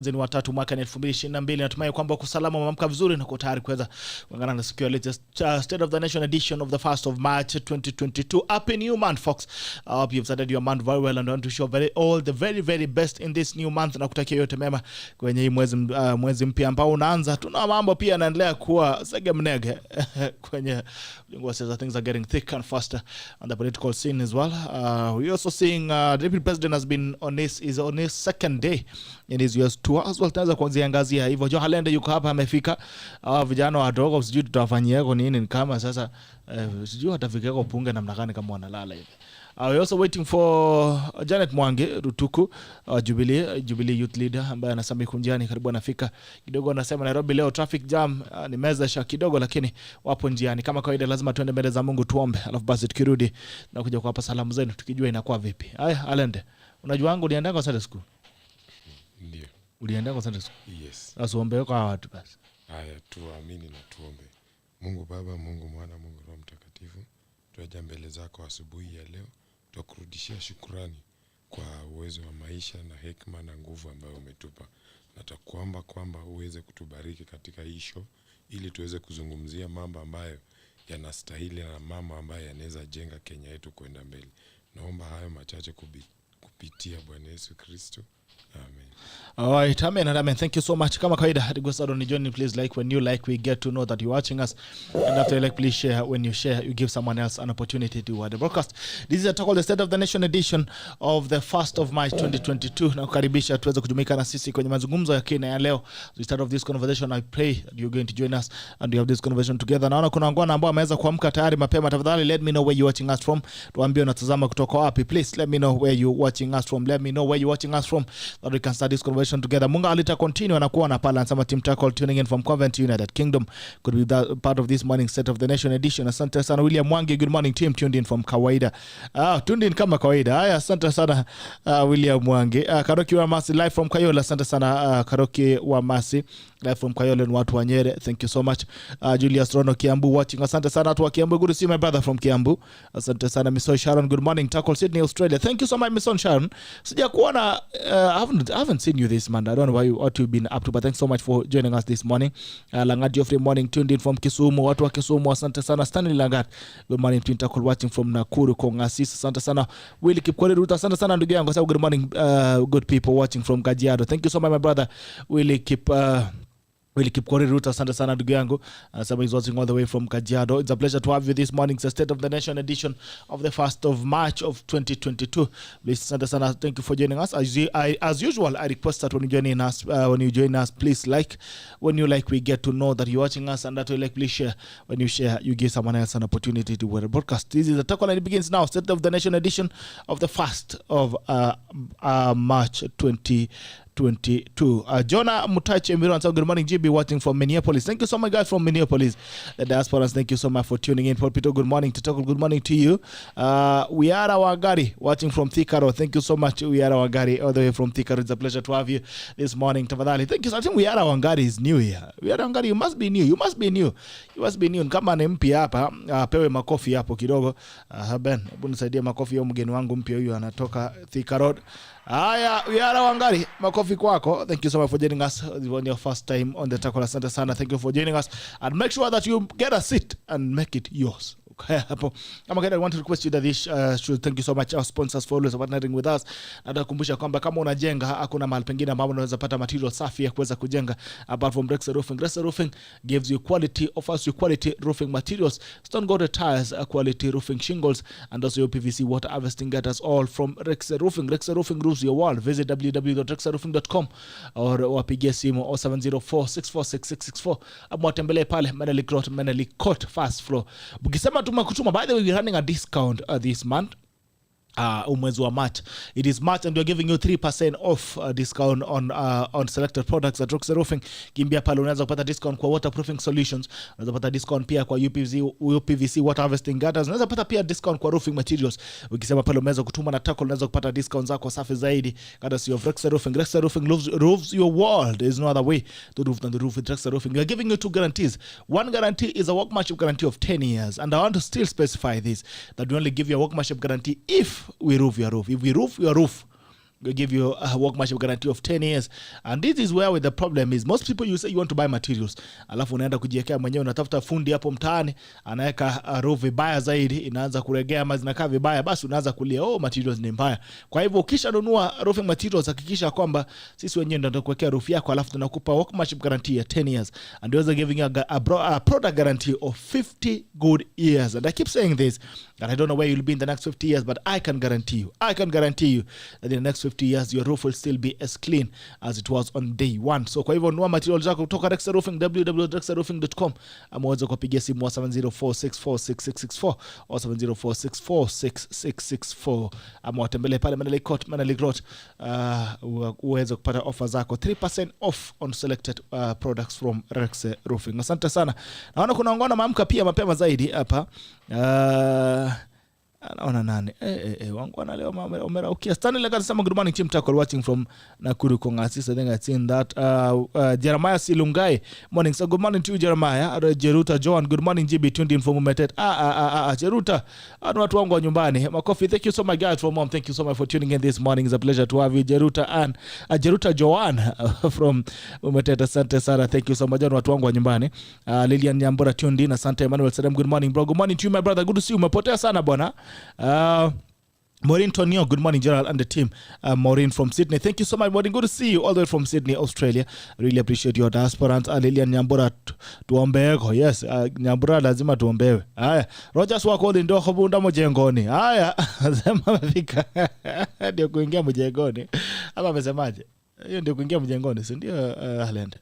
Mwezi wa 3 mwaka 2022. Natumai kwamba uko salama, umeamka vizuri na uko tayari kuweza kuangana na siku ya latest State of the Nation edition of the 1st of March 2022. Happy new month, folks. I hope you've started your month very well and I want to wish you all the very best in this new month, na kutakia yote mema kwenye hii mwezi mpya ambao unaanza. Tuna mambo pia yanaendelea kuwa segemnege kwenye siasa. Things are getting thick and faster on the political scene as well. We also seeing the Deputy President has been on his second day in his US tour as well. Taanza kuangazia hivyo. KHALENDE yuko hapa, amefika. Vijana wadogo sijui tutawafanyia kwa nini, kama sasa sijui watafika kwa punge namna gani kama wanalala hivi. We're also waiting for MWANGI Rutuku, Jubilee Youth Leader, ambaye anasema kunjiani karibu anafika kidogo. Anasema Nairobi leo traffic jam ni mezesha kidogo, lakini wapo njiani. Kama kawaida lazima tuende mbele za Mungu tuombe, alafu basi tukirudi na kuja kuwapa salamu zenu tukijua inakuwa vipi. Haya, KHALENDE, unajua wangu ulienda kwa Sunday school? Ndio. Ulienda kwa Sunday school? Yes. Asuombe kwa watu basi. Haya, tuamini na tuombe. Mungu Baba, Mungu Mwana, Mungu Roho Mtakatifu, tuaja mbele zako asubuhi ya leo. Tukurudishia shukrani kwa uwezo wa maisha na hekima na nguvu ambayo umetupa. Natakuomba kwamba uweze kutubariki katika hii show ili tuweze kuzungumzia mambo ambayo yanastahili na mambo ambayo yanaweza jenga Kenya yetu kwenda mbele. Naomba hayo machache kupitia Bwana Yesu Kristo. Amen. All right, amen. Thank you so much. Kama kawaida, go start on the journey. Please like when you like, we get to know that you're watching us. And after you like, please share. When you share, you give someone else an opportunity to watch the broadcast. This is a talk on the State of the Nation edition of the 1st of March 2022. Na kukaribisha tuweze kujumuika na sisi kwenye mazungumzo ya kina ya leo. We start off this conversation. I pray that you're going to join us and we have this conversation together. Naona kuna wangwana ambao wameweza kuamka tayari mapema. Tafadhali let me know where you're watching us from. Tuambie unatazama kutoka wapi. Please let me know where you're watching us from. Let me know where you're watching us from, that we can start this conversation together. Munga alita continue na kuwa na pala and some team tackle tuning in from Covent United Kingdom could be that part of this morning State of the Nation edition. Asante sana William Mwangi, good morning team, tuned in from kawaida. Tuned in kama kawaida. Haya, asante sana William Mwangi. Karoki wa Masi live from Kayole. Asante sana Karoki wa Masi live from Kayole and watu wa Nyere. Thank you so much. Julius Rono Kiambu watching. Asante sana watu wa Kiambu. Good to see my brother from Kiambu. Asante sana Miss Sharon. Good morning Tackle Sydney Australia. Thank you so much Miss Sharon. Sija kuona I haven't seen you this month. I don't know what you've been up to, but thanks so much for joining us this morning. Langat Geoffrey morning tuned in from Kisumu. Watu wa Kisumu asante sana. Stanley Langat, good morning Twin Tackle watching from Nakuru Kongasis. Asante sana Willie Kipkori Ruta. Asante sana ndugu yangu. Good morning good people watching from Kajiado. Thank you so much my brother Willie Kipkori Ruta. Asante sana ndugu yangu. Somebody is watching all the way from Kajiado. It's a pleasure to have you this morning. It's the State of the Nation edition of the 1st of March of 2022. Please, asante sana. Thank you for joining us. As usual, I request that when you join us, please like. When you like, we get to know that you're watching us, and that you like, please share. When you share, you give someone else an opportunity to wear a broadcast. This is the talk, and it begins now. State of the Nation edition of the 1st of March 2022. Jonah Mutache Miran, good morning GB watching from Minneapolis. Thank you so much guys from Minneapolis. The diasporas, thank you so much for tuning in. Pulpito, good morning. Titoko, good morning to you. We are Wangari watching from Thikaro. Thank you so much. We are Wangari all the way from Thikaro. It's a pleasure to have you this morning. Tafadhali, thank you. I think we are Wangari is new here. We are Wangari, you must be new. You must be new. Kama ni mpya hapa, pewe makofi hapo kidogo. Ben, hebu nisaidie makofi ya mgeni wangu mpya huyu anatoka Thikaro. Aya, we are Wangari. Makofi kwako. Thank you so much for joining us on your first time on the Tackle. Asante sana. Thank you for joining us. And make sure that you get a seat and make it yours. Okay. I want to request you that this should thank you so much our sponsors for always partnering with us. Natakumbusha kwamba kama unajenga hakuna mahali pengine ambapo unaweza pata material safi ya kuweza kujenga apart from Rexer Roofing. Rexer Roofing gives you quality, offers you quality roofing materials, stone coated tires, quality roofing shingles, and also your PVC water harvesting gutters, all from Rexer Roofing. Rexer Roofing roofs your world. Visit www.rexerroofing.com or wapigie simu 0704646664 ama tembelee pale Meneli Court first floor. Ukisema kutuma, by the way, we're running a discount this month. Umwezi wa March. It is March and we're giving you 3% off discount on selected products at Rexer Roofing. Kimbia pale unaweza kupata discount kwa waterproofing solutions. Unaweza kupata discount pia kwa UPVC water harvesting gutters. Unaweza kupata pia discount kwa roofing materials. Ukisema pale umeweza kutuma na Tackle unaweza kupata discount zako safi zaidi. Courtesy of Rexer Roofing. Rexer Roofing roofs your world. There is no other way to roof than the roof with Rexer Roofing. We are giving you 2 guarantees. One guarantee is a workmanship guarantee of 10 years. And I want to still specify this, that we only give you a workmanship guarantee if we roof your roof. If we roof your roof, We give you a workmanship guarantee of 10 years. And this is where the problem is. Most people, you say you want to buy materials. Alafu unaenda kujiwekea mwenyewe, unatafuta fundi hapo mtaani, anaweka roof vibaya zaidi, inaanza kuregea ama zinakaa vibaya, basi unaanza kulia materials ni mbaya. Kwa hivyo ukishanunua roofing materials, hakikisha kwamba sisi wenyewe ndio tutakuwekea roof yako, alafu tunakupa workmanship guarantee ya 10 years. And we are giving you a product guarantee of 50 good years. And I keep saying this, and I don't know where you'll be in the next 50 years, but I can guarantee you that in the next 50 years your roof will still be as clean as it was on day one. So kwa hivyo nunua materials zako kutoka Rexer Roofing, www.rexerroofing.com, ama uweze kupigia simu 7046466664 au 7046466664, ama watembelee pale Manali Road uweze kupata offer zako 3% off on selected products from Rexer Roofing. Asante sana. Naona kuna ngona maamka pia mapema zaidi hapa. Naona nani wangwana leo omera ukia Stanley Legat sama good morning team tackle watching from Nakuru Kongasi. I think I've seen that. Jeremiah Silungai, morning. So good morning to you Jeremiah. Jeruta Joan, good morning GB, tuned in from Umetet. Jeruta anu watu wangu wa nyumbani makofi. Thank you so much guys from mom, thank you so much for tuning in this morning. It's a pleasure to have you Jeruta and Jeruta Joan from Umetet. Asante sana, thank you so much watu wangu wa nyumbani. Lilian Nyambura tuned in. Asante Emmanuel Sadam, good morning bro. Good morning to you my brother, good to see you. Umepotea sana bwana. Maureen Tonio, good morning Gerald and the team. Maureen from Sydney, thank you so much Maureen, good to see you all the way from Sydney, Australia. Really appreciate your aspirant. Lilian Nyambura tuombeeko. Yes, Nyambura lazima tuombewe. Haya, Rogers wako ndio khobunda mjengoni. Haya, sema amefika ndio kuingia mjengoni. Ama amesemaje? Hiyo ndio kuingia mjengoni, si ndio Khalende?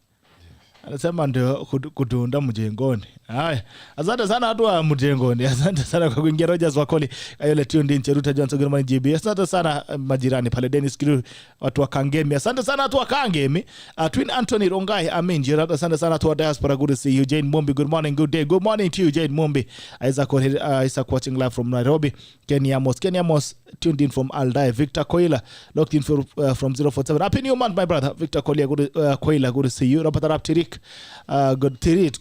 Anasema ndio kutunda mjengoni. Haya, asante sana watu wa mjengoni. Asante sana kwa kuingia. Rogers Wakoli, Ayole tuned in, Cheruta Johnson, good morning GB. Asante sana majirani pale Dennis Kiru, watu wa Kangemi. Asante sana watu wa Kangemi. Twin Anthony Rongai, Amin Gerard. Asante sana watu wa diaspora, good to see you. Jane Mumbi, good morning, good day. Good morning to you Jane Mumbi. Isaac watching live from Nairobi. Kenya Amos tuned in from Aldai. Victor Koila locked in from 047. Happy new month my brother. Victor Koila, good to see you. Rapata Raptirik,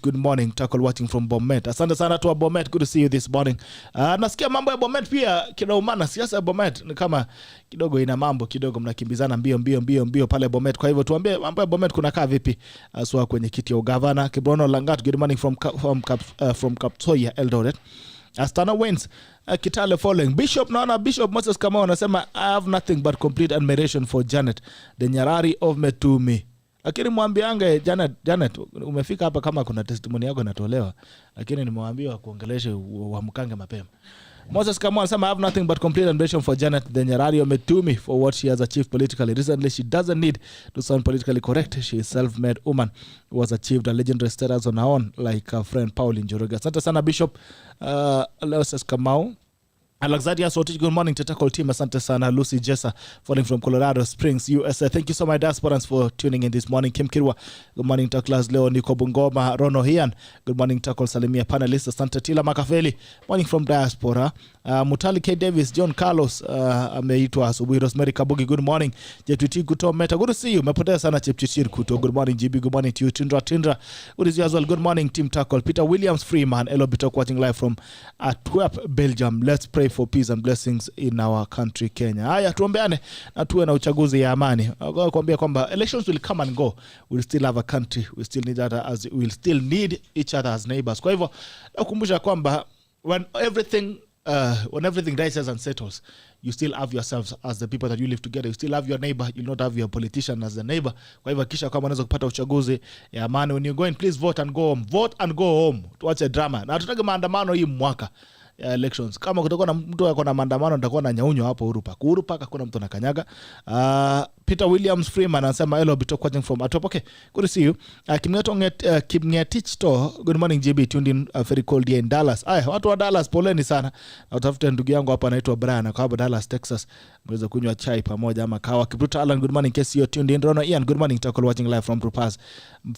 good morning. Tackle watching from Bomet. Asante sana tu wa Bomet, good to see you this morning. Nasikia mambo ya Bomet pia kinaumana. Siasa ya Bomet ni kama kidogo ina mambo kidogo, mnakimbizana mbio pale Bomet. Kwa hivyo tuambie mambo ya Bomet kuna kaa vipi aswa kwenye kiti ya ugavana. Kibrono Langat, good morning from Kapsoya Eldoret. Astana wins Kitale following. Bishop Moses Kamau anasema I have nothing but complete admiration for Janet, the Nyarari of Metumi. Lakini mwambiange Janet umefika hapa kama kuna testimony yako inatolewa, lakini nimwambia kuongeleshe uamkange mapema. Moses Kamau anasema I have nothing but complete admiration for Janet, the Nyarari of Metumi, for what she has achieved politically. Recently, she doesn't need to sound politically correct. She is a self-made woman who has achieved a legendary status on her own, like her friend Pauline Njoroge. Asante sana Bishop Moses Kamau. Alexander Sotich, good morning to Tackle team. Asante sana. Lucy Jessa, falling from Colorado Springs, USA. Thank you so much, diasporans, for tuning in this morning. Kim Kirwa, good morning. Tackles Leo Niko Bungoma, Rono Hian, good morning. Tackle Salimia panelists. Asante Tila Makafeli, morning from diaspora. Mutali K Davis, John Carlos, ameitwa asubuhi. Rosemary Kabugi, good morning. Jetuti Kuto Meta, good to see you. Mepotea sana Chepchichir Kuto, good morning. GB, good morning to you. Tindra, good to see you as well. Good morning, Team Tackle. Peter Williams Freeman, Elo Bitok, watching live from Antwerp, Belgium. Let's pray for peace and blessings in our country Kenya. Haya, tuombeane na tuwe na uchaguzi ya amani. Kuambia kwamba elections will come and go, we'll still have a country, we'll still need each other as neighbors. Kwa hivyo nakukumbusha kwamba when everything rises and settles, you still have yourselves as the people that you live together. You still have your neighbor. You'll not have your politician as the neighbor. Kwa hivyo kisha kama unaweza kupata uchaguzi ya amani, when you're going, please vote and go home. Vote and go home. Tuache drama. Na tutake maandamano hii mwaka elections. Kama kutakuwa na mtu ako na maandamano, nitakuwa na nyaunyo hapo Uhuru Park hakuna mtu anakanyaga. Peter Williams Freeman anasema hello Bitok watching from Atop. Okay, good to see you. Kimngetich to, good morning GB, tuned in very cold day in Dallas. Watu wa Dallas poleni sana. Na utafute ndugu yangu hapa anaitwa Brian kwa hapa Dallas Texas. Mweza kunywa chai pamoja ama kawa. Kibruta Alan, good morning. KCO tuned in. Rono Ian, good morning. Tackle watching live from Rupas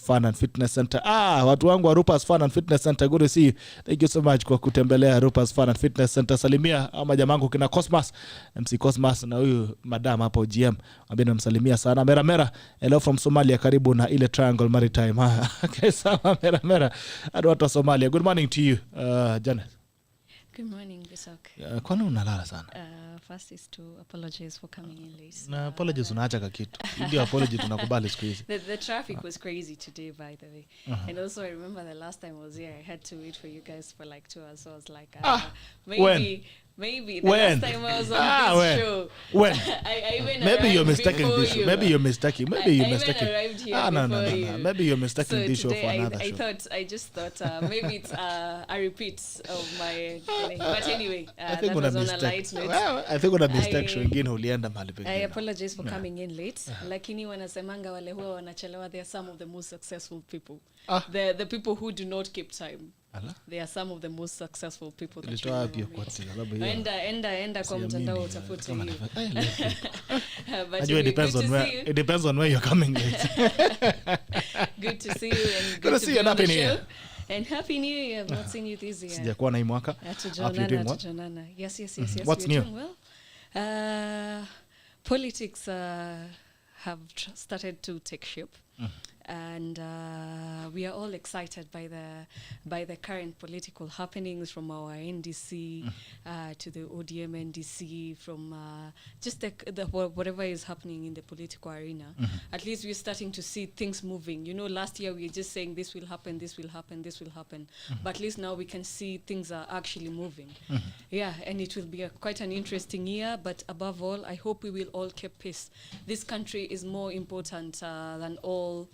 Fun and Fitness Center. Watu wangu wa Rupas Fun and Fitness Center, good to see you. Thank you so much kwa kutembelea Rupas Fun and Fitness Center. Salimia ama jamangu kina Cosmas, MC Cosmas na huyu madam hapo GM. Ambia msalimia sana. Mera hello from Somalia, karibu na ile Triangle Maritime. Okay, sawa Mera. Watu wa Somalia, good morning to you Janet. Good morning, Bisok. Kwani unalala sana? First is to apologize for coming in late. Na apologies unaacha kakitu. Ndio apology tunakubali siku hizi. The traffic was crazy today, by the way. And also I remember the last time I was here, I had to wait for you guys for like 2 hours. So I was like, maybe the last time I was on this show. When? I even maybe you're mistaking this show. you. Maybe you're mistaking. Maybe you're mistaking. I arrived here before you. Maybe you're mistaking So this show today for another show. I just thought maybe it's a repeat of my thing. But anyway, I think that was on a light note. Well, I think una mistake show ingine ulienda mahali pengine. I apologize for coming in late. Lakini wanasemanga wale huwa wanachelewa, they are some of the most successful people. The people who do not keep time. They are some of the most successful people that you know. Enda kwa mtandao utafute hiyo. But it depends on where you're coming late. Good to see you and good to see you. Happy New Year. And Happy New Year. I've not seen you this year. Sijakuwa na hii mwaka. Yes. What's new? Well, politics have started to take shape. And we are all excited by the current political happenings, from our NDC to the ODM NDC, from just the whatever is happening in the political arena. At least we're starting to see things moving. You know, last year we were just saying this will happen, this will happen, this will happen. But at least now we can see things are actually moving. Yeah, and it will be quite an interesting year. But above all, I hope we will all keep peace. This country is more important than all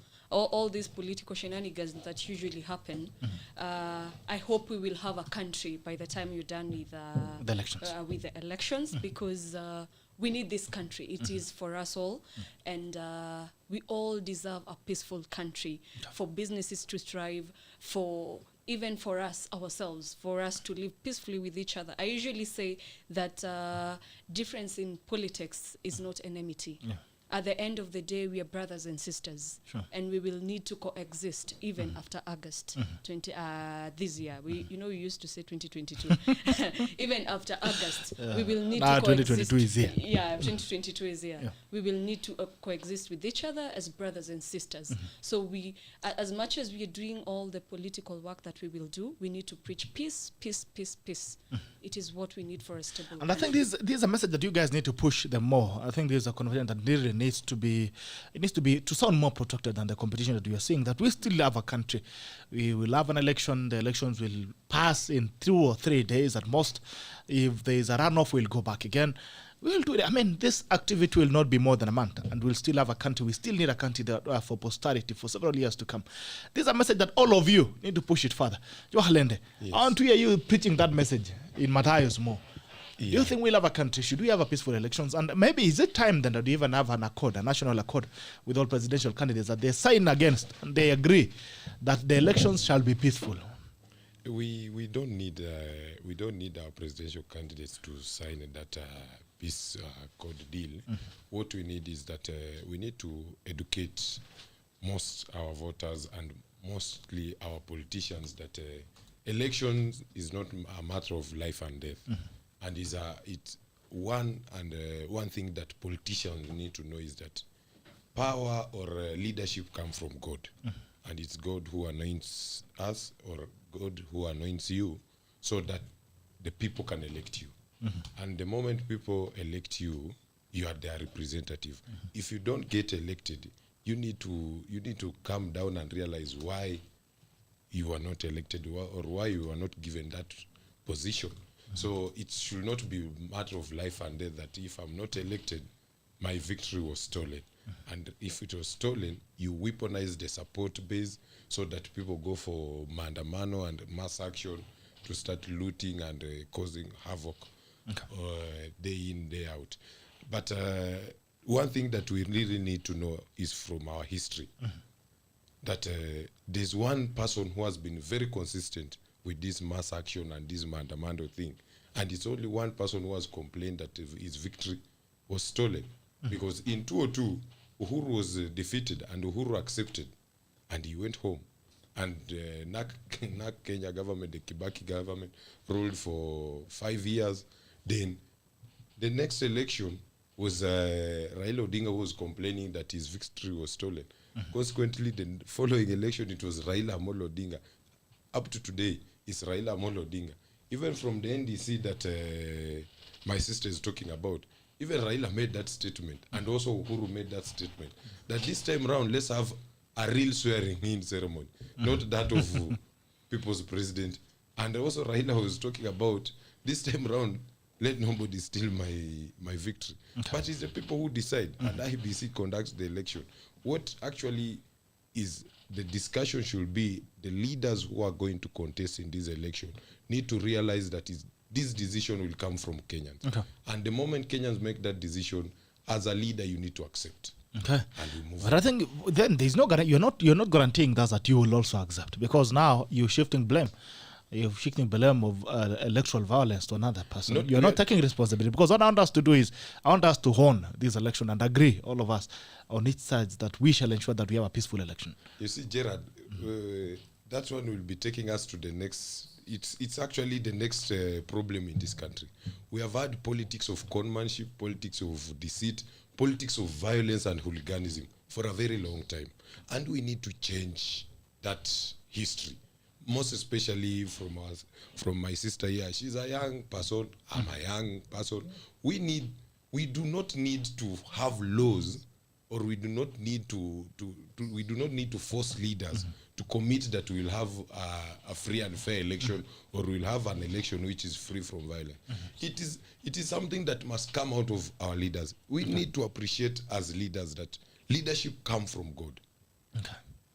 these political shenanigans that usually happen. I hope we will have a country by the time you're done with the elections. Because we need this country. It is for us all, and we all deserve a peaceful country, for businesses to thrive, for even for us ourselves, for us to live peacefully with each other. I usually say that difference in politics is not enmity. At the end of the day, we are brothers and sisters, and we will need to coexist even after August 20 this year. We used to say 2022. Even after August, we will need to coexist. 2022 is here. Yeah, 2022 is here. We will need to coexist with each other as brothers and sisters. So we, as much as we are doing all the political work that we will do, we need to preach peace, peace, peace, peace. It is what we need for a stable. And I think this is a message that you guys need to push them more. I think there's a conversation that really needs to be to sound more protected than the competition that we are seeing, that we still have a country. We will have an election. The elections will pass in 2 or 3 days at most. If there is a runoff, we'll go back again. We'll do it. I mean, this activity will not be more than a month, and we'll still have a country. We still need a country that, for posterity for several years to come. This is a message that all of you need to push it further. KHALENDE, I want to hear you preaching that message in Matthayos more. Do you think we'll have a country? Should we have a peaceful elections? And maybe is it time then that we even have an accord, a national accord with all presidential candidates, that they sign against and they agree that the elections shall be peaceful? We don't need our presidential candidates to sign that peace accord deal. What we need is that we need to educate most our voters and mostly our politicians that elections is not a matter of life and death. And it's one thing that politicians need to know is that power or leadership come from God. And it's God who anoints us, or God who anoints you, so that the people can elect you. And the moment people elect you, you are their representative. If you don't get elected, you need to come down and realize why you are not elected, or why you are not given that position. So it should not be a matter of life and death that if I'm not elected, my victory was stolen. And if it was stolen, you weaponize the support base so that people go for maandamano and mass action to start looting and causing havoc day in, day out. But one thing that we really need to know is from our history, that there's one person who has been very consistent with this mass action and this maandamano thing. And it's only one person who has complained that his victory was stolen. Because in 2002, Uhuru was defeated and Uhuru accepted. And he went home. And Kenya government, the Kibaki government, ruled for 5 years. Then the next election was Raila Odinga was complaining that his victory was stolen. Consequently, the following election, it was Raila Amolo Odinga. Up to today, it's Raila Amolo Odinga. even from the NDC that my sister is talking about, even Raila made that statement, and also Uhuru made that statement, that this time around, let's have a real swearing-in ceremony, not that of people's president. And also Raila was talking about, this time around, let nobody steal my victory. But it's the people who decide, and IBC conducts the election. What actually is the discussion should be, the leaders who are going to contest in this election need to realize that this decision will come from Kenyans. And the moment Kenyans make that decision, as a leader, you need to accept. Okay. And we move But I think then there's no you're not guaranteeing that you will also accept, because now you're shifting blame. You're shifting blame of electoral violence to another person. You're not taking responsibility, because what I want us to do is, I want us to hone this election and agree, all of us, on each side, that we shall ensure that we have a peaceful election. You see, Gerard, that one will be taking us to the next. It's actually the next problem in this country. We have had politics of conmanship, politics of deceit, politics of violence and hooliganism for a very long time. And we need to change that history. Most especially from my sister here. She's a young person, I'm a young person. We do not need to have laws, or we do not need to force leaders to commit that we will have a free and fair election, or we will have an election which is free from violence. It is something that must come out of our leaders. We need to appreciate as leaders that leadership comes from God.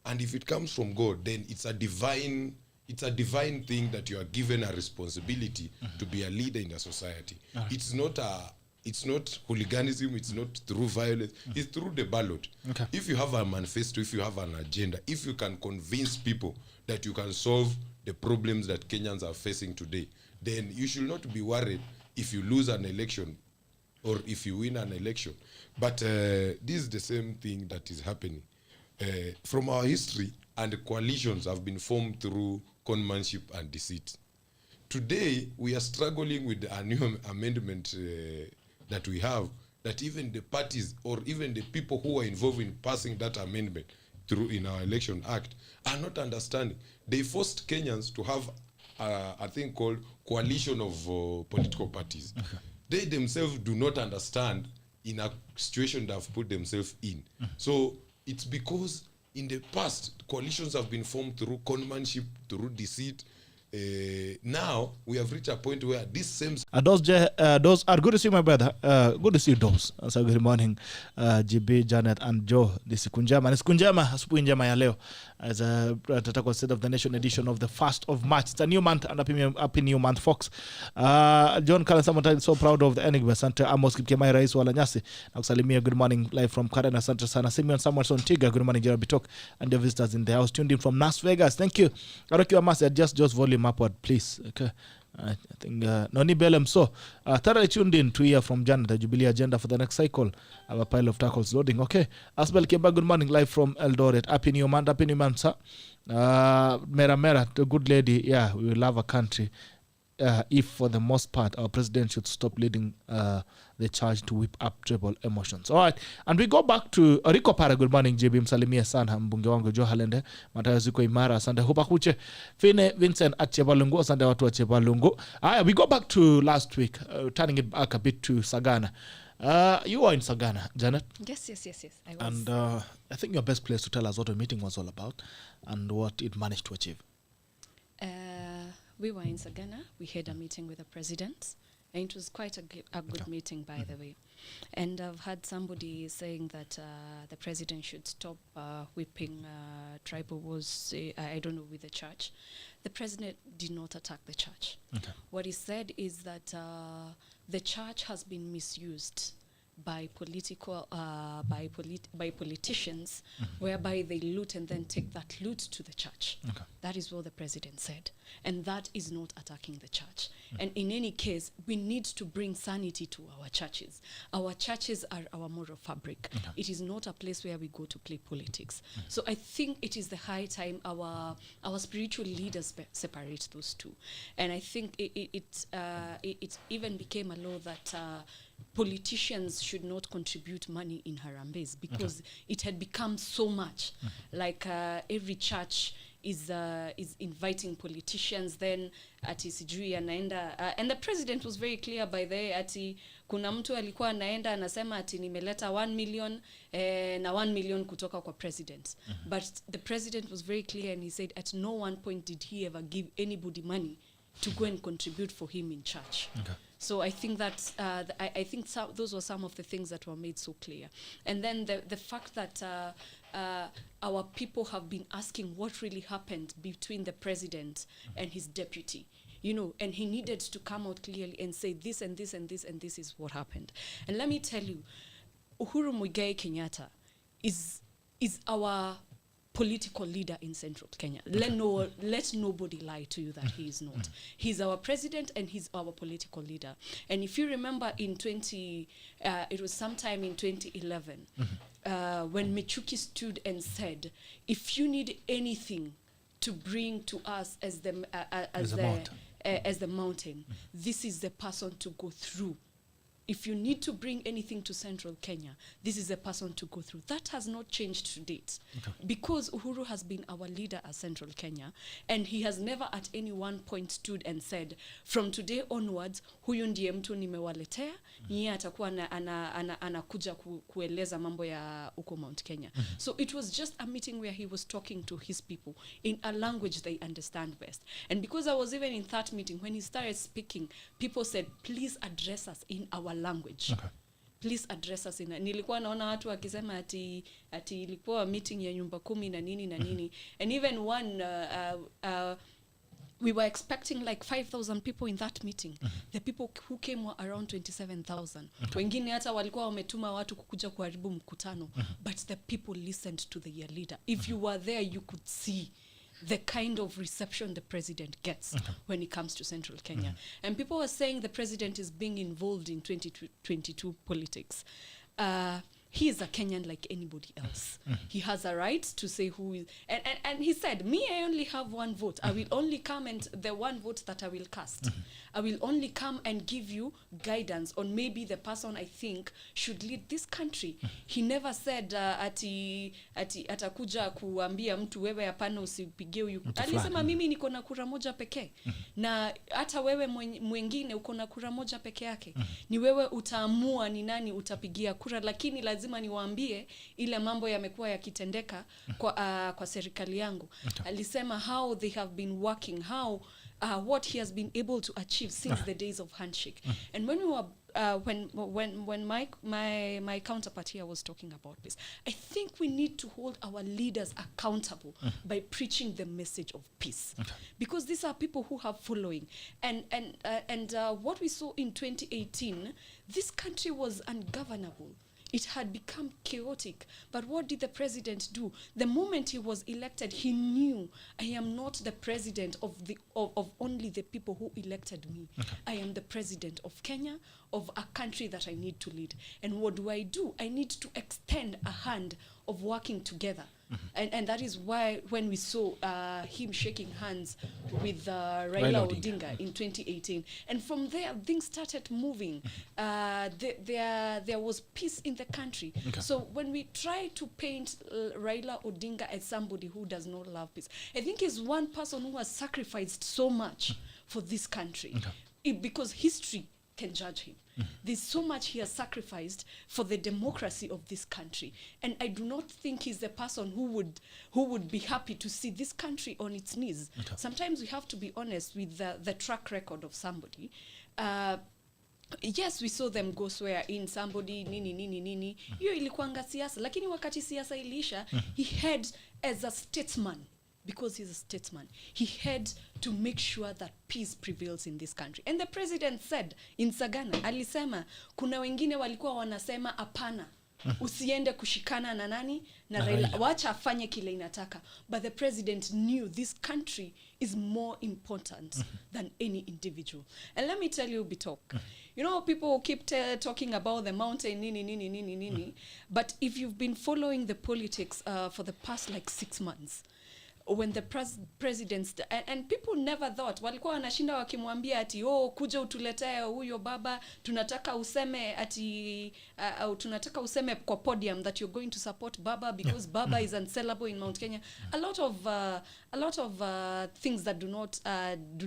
And if it comes from God, then it's a divine thing that you are given a responsibility to be a leader in a society. It's not hooliganism, it's not through violence, it's through the ballot. If you have a manifesto, if you have an agenda, if you can convince people that you can solve the problems that Kenyans are facing today, then you should not be worried if you lose an election or if you win an election. But this is the same thing that is happening. From our history, and coalitions have been formed through conmanship and deceit. Today, we are struggling with a new amendment that we have, that even the parties or even the people who are involved in passing that amendment through in our Election Act are not understanding. They forced Kenyans to have a thing called coalition of political parties. They themselves do not understand in a situation they have put themselves in. So it's because in the past, coalitions have been formed through conmanship, through deceit. Now we have reached a point where this same Those are good to see, my brother. Good to see those. So good morning, GB, Janet, and Joe. This is Kunjama. It's Kunjama. Asubuhi njema ya leo. As a State of the Nation edition of the 1st of March. It's a new month, and happy new month, folks. John Kalansamota is so proud of the Enigma Center. Amos Kipkemai Rais wa Lanyasi. Nakusalimia, good morning, live from Karen Center Sana. Simeon Samuelson Tiga, good morning, Gerald Bitok, and the visitors in the house tuned in from Las Vegas. Thank you. Arokiwa Mas, adjust volume upward, please. Okay. I think Noni Belem. So, thoroughly tuned in to hear from Janet, the Jubilee agenda for the next cycle. Our pile of tackles loading. Okay. Asbel Kemba, good morning, live from Eldoret. Happy New Month, sir. Mera, the good lady. Yeah, we will have a country. If for the most part our president should stop leading the charge to whip up tribal emotions. All right, and we go back to Rico Para. Good morning, JB Msalimia sana, mbunge wangu Jo Halende, Mathayo ziko imara, asante. Hupa kuche Fine Vincent at Chebalungu, asante watu wa Chebalungu. We go back to last week, turning it back a bit to Sagana. You were in Sagana, Janet. Yes, I was. And I think you're best placed to tell us what the meeting was all about and what it managed to achieve. We were in Sagana. We had a meeting with the president, and it was quite a good meeting, by the way. And I've had somebody saying that the president should stop whipping tribal wars, I don't know, with the church. The president did not attack the church. What he said is that the church has been misused by politicians, whereby they loot and then take that loot to the church. That is what the president said, and that is not attacking the church. And in any case, we need to bring sanity to our churches. Our churches are our moral fabric. It is not a place where we go to play politics. So I think it is the high time our spiritual leaders separate those two. And I think it even became a law that politicians should not contribute money in Harambes, because it had become so much. Like every church is inviting politicians, then ati sijui anaenda and the president was very clear by the way, ati kuna mtu alikuwa anaenda anasema ati nimeleta 1 million na 1 million kutoka kwa president. But the president was very clear and he said at no one point did he ever give anybody money to go and contribute for him in church. Okay. So I think that I think those were some of the things that were made so clear. And then the fact that our people have been asking what really happened between the president and his deputy, you know, and he needed to come out clearly and say this and this and this and this is what happened. And let me tell you, Uhuru Muigai Kenyatta is our political leader in Central Kenya. Let nobody lie to you that he is not. He's our president and he's our political leader. And if you remember it was sometime in 2011, when Michuki stood and said, if you need anything to bring to us as the mountain, this is the person to go through. If you need to bring anything to Central Kenya, this is a person to go through. That has not changed to date. Okay. Because Uhuru has been our leader at Central Kenya, and he has never at any one point stood and said, from today onwards, huyu ndiye mtu nimewaletea, yeye atakuwa anakuja kueleza mambo ya uko Mount Kenya. So it was just a meeting where he was talking to his people in a language they understand best. And because I was even in that meeting, when he started speaking, people said, please address us in our language. Okay. Please address us in. Nilikuwa naona watu wakisema ati ilikuwa meeting ya nyumba 10 na nini na nini. And even one we were expecting like 5,000 people in that meeting. The people who came were around 27,000. Wengine hata walikuwa wametuma watu kukuja kuharibu mkutano. But the people listened to the leader. If you were there, you could see the kind of reception the president gets when it comes to Central Kenya. And people were saying the president is being involved in 2022 politics. He is a Kenyan like anybody else. He has a right to say who is... And he said, me, I only have one vote. I will only come and the one vote that I will cast. I will only come and give you guidance on maybe the person I think should lead this country. He never said, ati atakuja kuambia mtu wewe hapana usipigie huyu. Alisema mimi niko na kura moja pekee. Na hata wewe mwingine uko na kura moja peke yake. Ni wewe utaamua ni nani utapigia kura, lakini lazima niwaambie ile mambo yamekuwa yakitendeka kwa serikali yangu. Alisema how they have been working, how what he has been able to achieve since the days of handshake. And when we were when my counterpart here was talking about this, I think we need to hold our leaders accountable by preaching the message of peace, because these are people who have following. And what we saw in 2018, this country was ungovernable. It had become chaotic. But what did the president do? The moment he was elected, he knew, I am not the president of only the people who elected me. I am the president of Kenya, of a country that I need to lead. And what do? I need to extend a hand of working together. And that is why when we saw him shaking hands with Raila Odinga in 2018, and from there things started moving. There was peace in the country. So when we try to paint Raila Odinga as somebody who does not love peace, I think he's one person who has sacrificed so much for this country, because history can judge him. There's so much he has sacrificed for the democracy of this country, and I do not think he's the person who would be happy to see this country on its knees. Sometimes we have to be honest with the track record of somebody. Yes, we saw them go swear in somebody nini. Hiyo ilikuanga siasa, lakini wakati siasa ilisha, he had, as a statesman, because he's a statesman, he had to make sure that peace prevails in this country. And the president said in Sagana, alisema, kuna wengine walikuwa wanasema apana, usiende kushikana na nani? Na Raila, wacha afanye kile inataka. But the president knew this country is more important than any individual. And let me tell you, Bitok, you know, people keep talking about the mountain, nini. But if you've been following the politics for the past like 6 months, when the president and people never thought, walikuwa wanashinda wakimwambia ati kuja utuletee huyo baba, tunataka useme ati tunataka useme kwa podium that you're going to support baba because baba is unsellable in Mount Kenya. A lot of things that do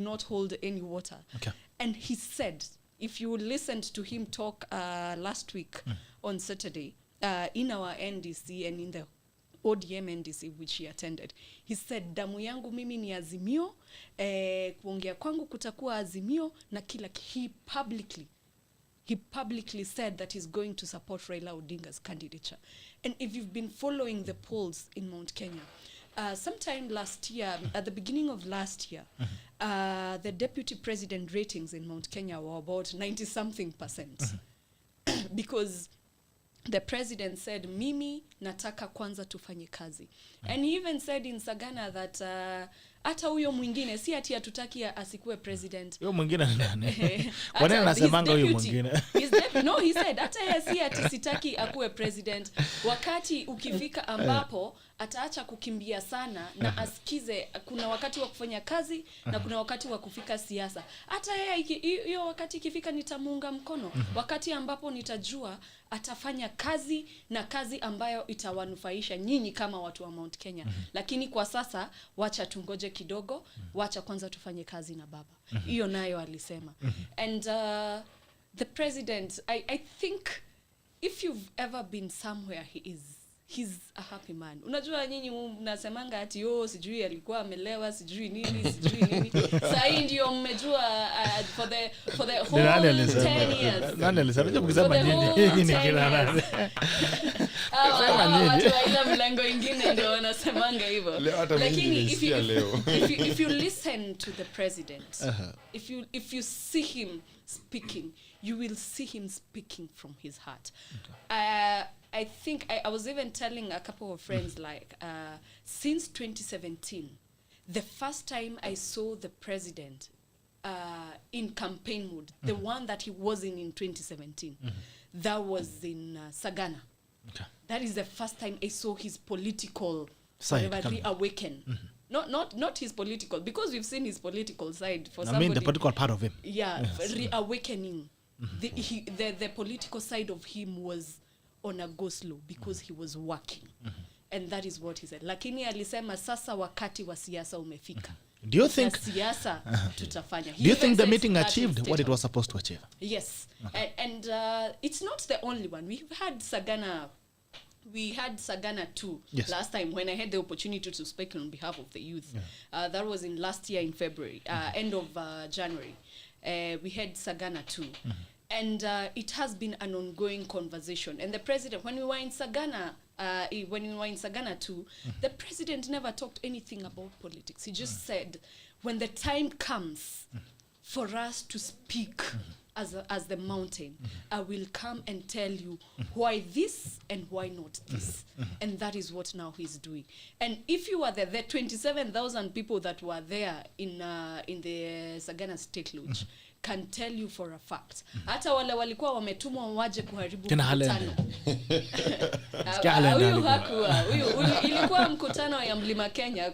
not hold any water. Okay. And he said, if you listened to him talk last week on Saturday in our NDC and in the ODM NDC which he attended, he said, damu yangu mimi ni Azimio, kuongea kwangu kutakuwa Azimio na kila. He publicly said that he's going to support Raila Odinga's candidature. And if you've been following the polls in Mount Kenya, sometime last year, at the beginning of last year, the deputy president ratings in Mount Kenya were about 90-something%. Because the president said, mimi nataka kwanza tufanye kazi. And he even said in Sagana that hata huyo mwingine si ati hatutaki asikue president. Huyo mwingine ni nani? Kwa nini anasemanga huyo mwingine? No, he said hata yeye si ati sitaki akue president. Wakati ukifika ambapo ataacha kukimbia sana na asikize, kuna wakati wa kufanya kazi na kuna wakati wa kufika siasa. Hata yeye hiyo wakati ikifika nitamuunga mkono. Wakati ambapo nitajua atafanya kazi na kazi ambayo itawanufaisha nyinyi kama watu wa Mount Kenya. Lakini kwa sasa wacha tungoje kidogo, wacha kwanza tufanye kazi na baba. Hiyo nayo alisema. And the president, I think if you've ever been somewhere, he's a happy man. Unajua nyinyi mnasemanga ati sijui alikuwa amelewa, sijui nini. Sasa ndio mmejua for the whole 10 years. Nani alisema kusema nini? Ni kila nani. Watu wa ila mlango ingine ndio wanasemanga hivyo. Lakini if you listen to the president, if you see him speaking, you will see him speaking from his heart. I think I was even telling a couple of friends, like, since 2017, the first time I saw the president in campaign mode, the one that he was in 2017, that was in Sagana. Okay. That is the first time I saw his political side reawaken. Not his political, because we've seen his political side for somebody. I mean the political part of him. Yeah, yes. Reawakening. The political side of him was on a go slow because he was working. And that is what he said. Lakini alisema sasa wakati wa siasa umefika. Do you think siasa tutafanya? Do you think the meeting achieved what it was supposed to achieve? Yes. And it's not the only one. We had Sagana 2 last time when I had the opportunity to speak on behalf of the youth. That was in last year in February, end of January. We had Sagana 2. And it has been an ongoing conversation. And the president, when we were in Sagana 2, the president never talked anything about politics. He just said, when the time comes for us to speak as the mountain, I will come and tell you why this and why not this. And that is what now he's doing. And if you are there, the 27,000 people that were there in the Sagana State Lodge, can tell you for a fact. Hata wale walikuwa wametumwa waje kuharibu mkutano. Huyu ilikuwa mkutano ya Mlima Kenya,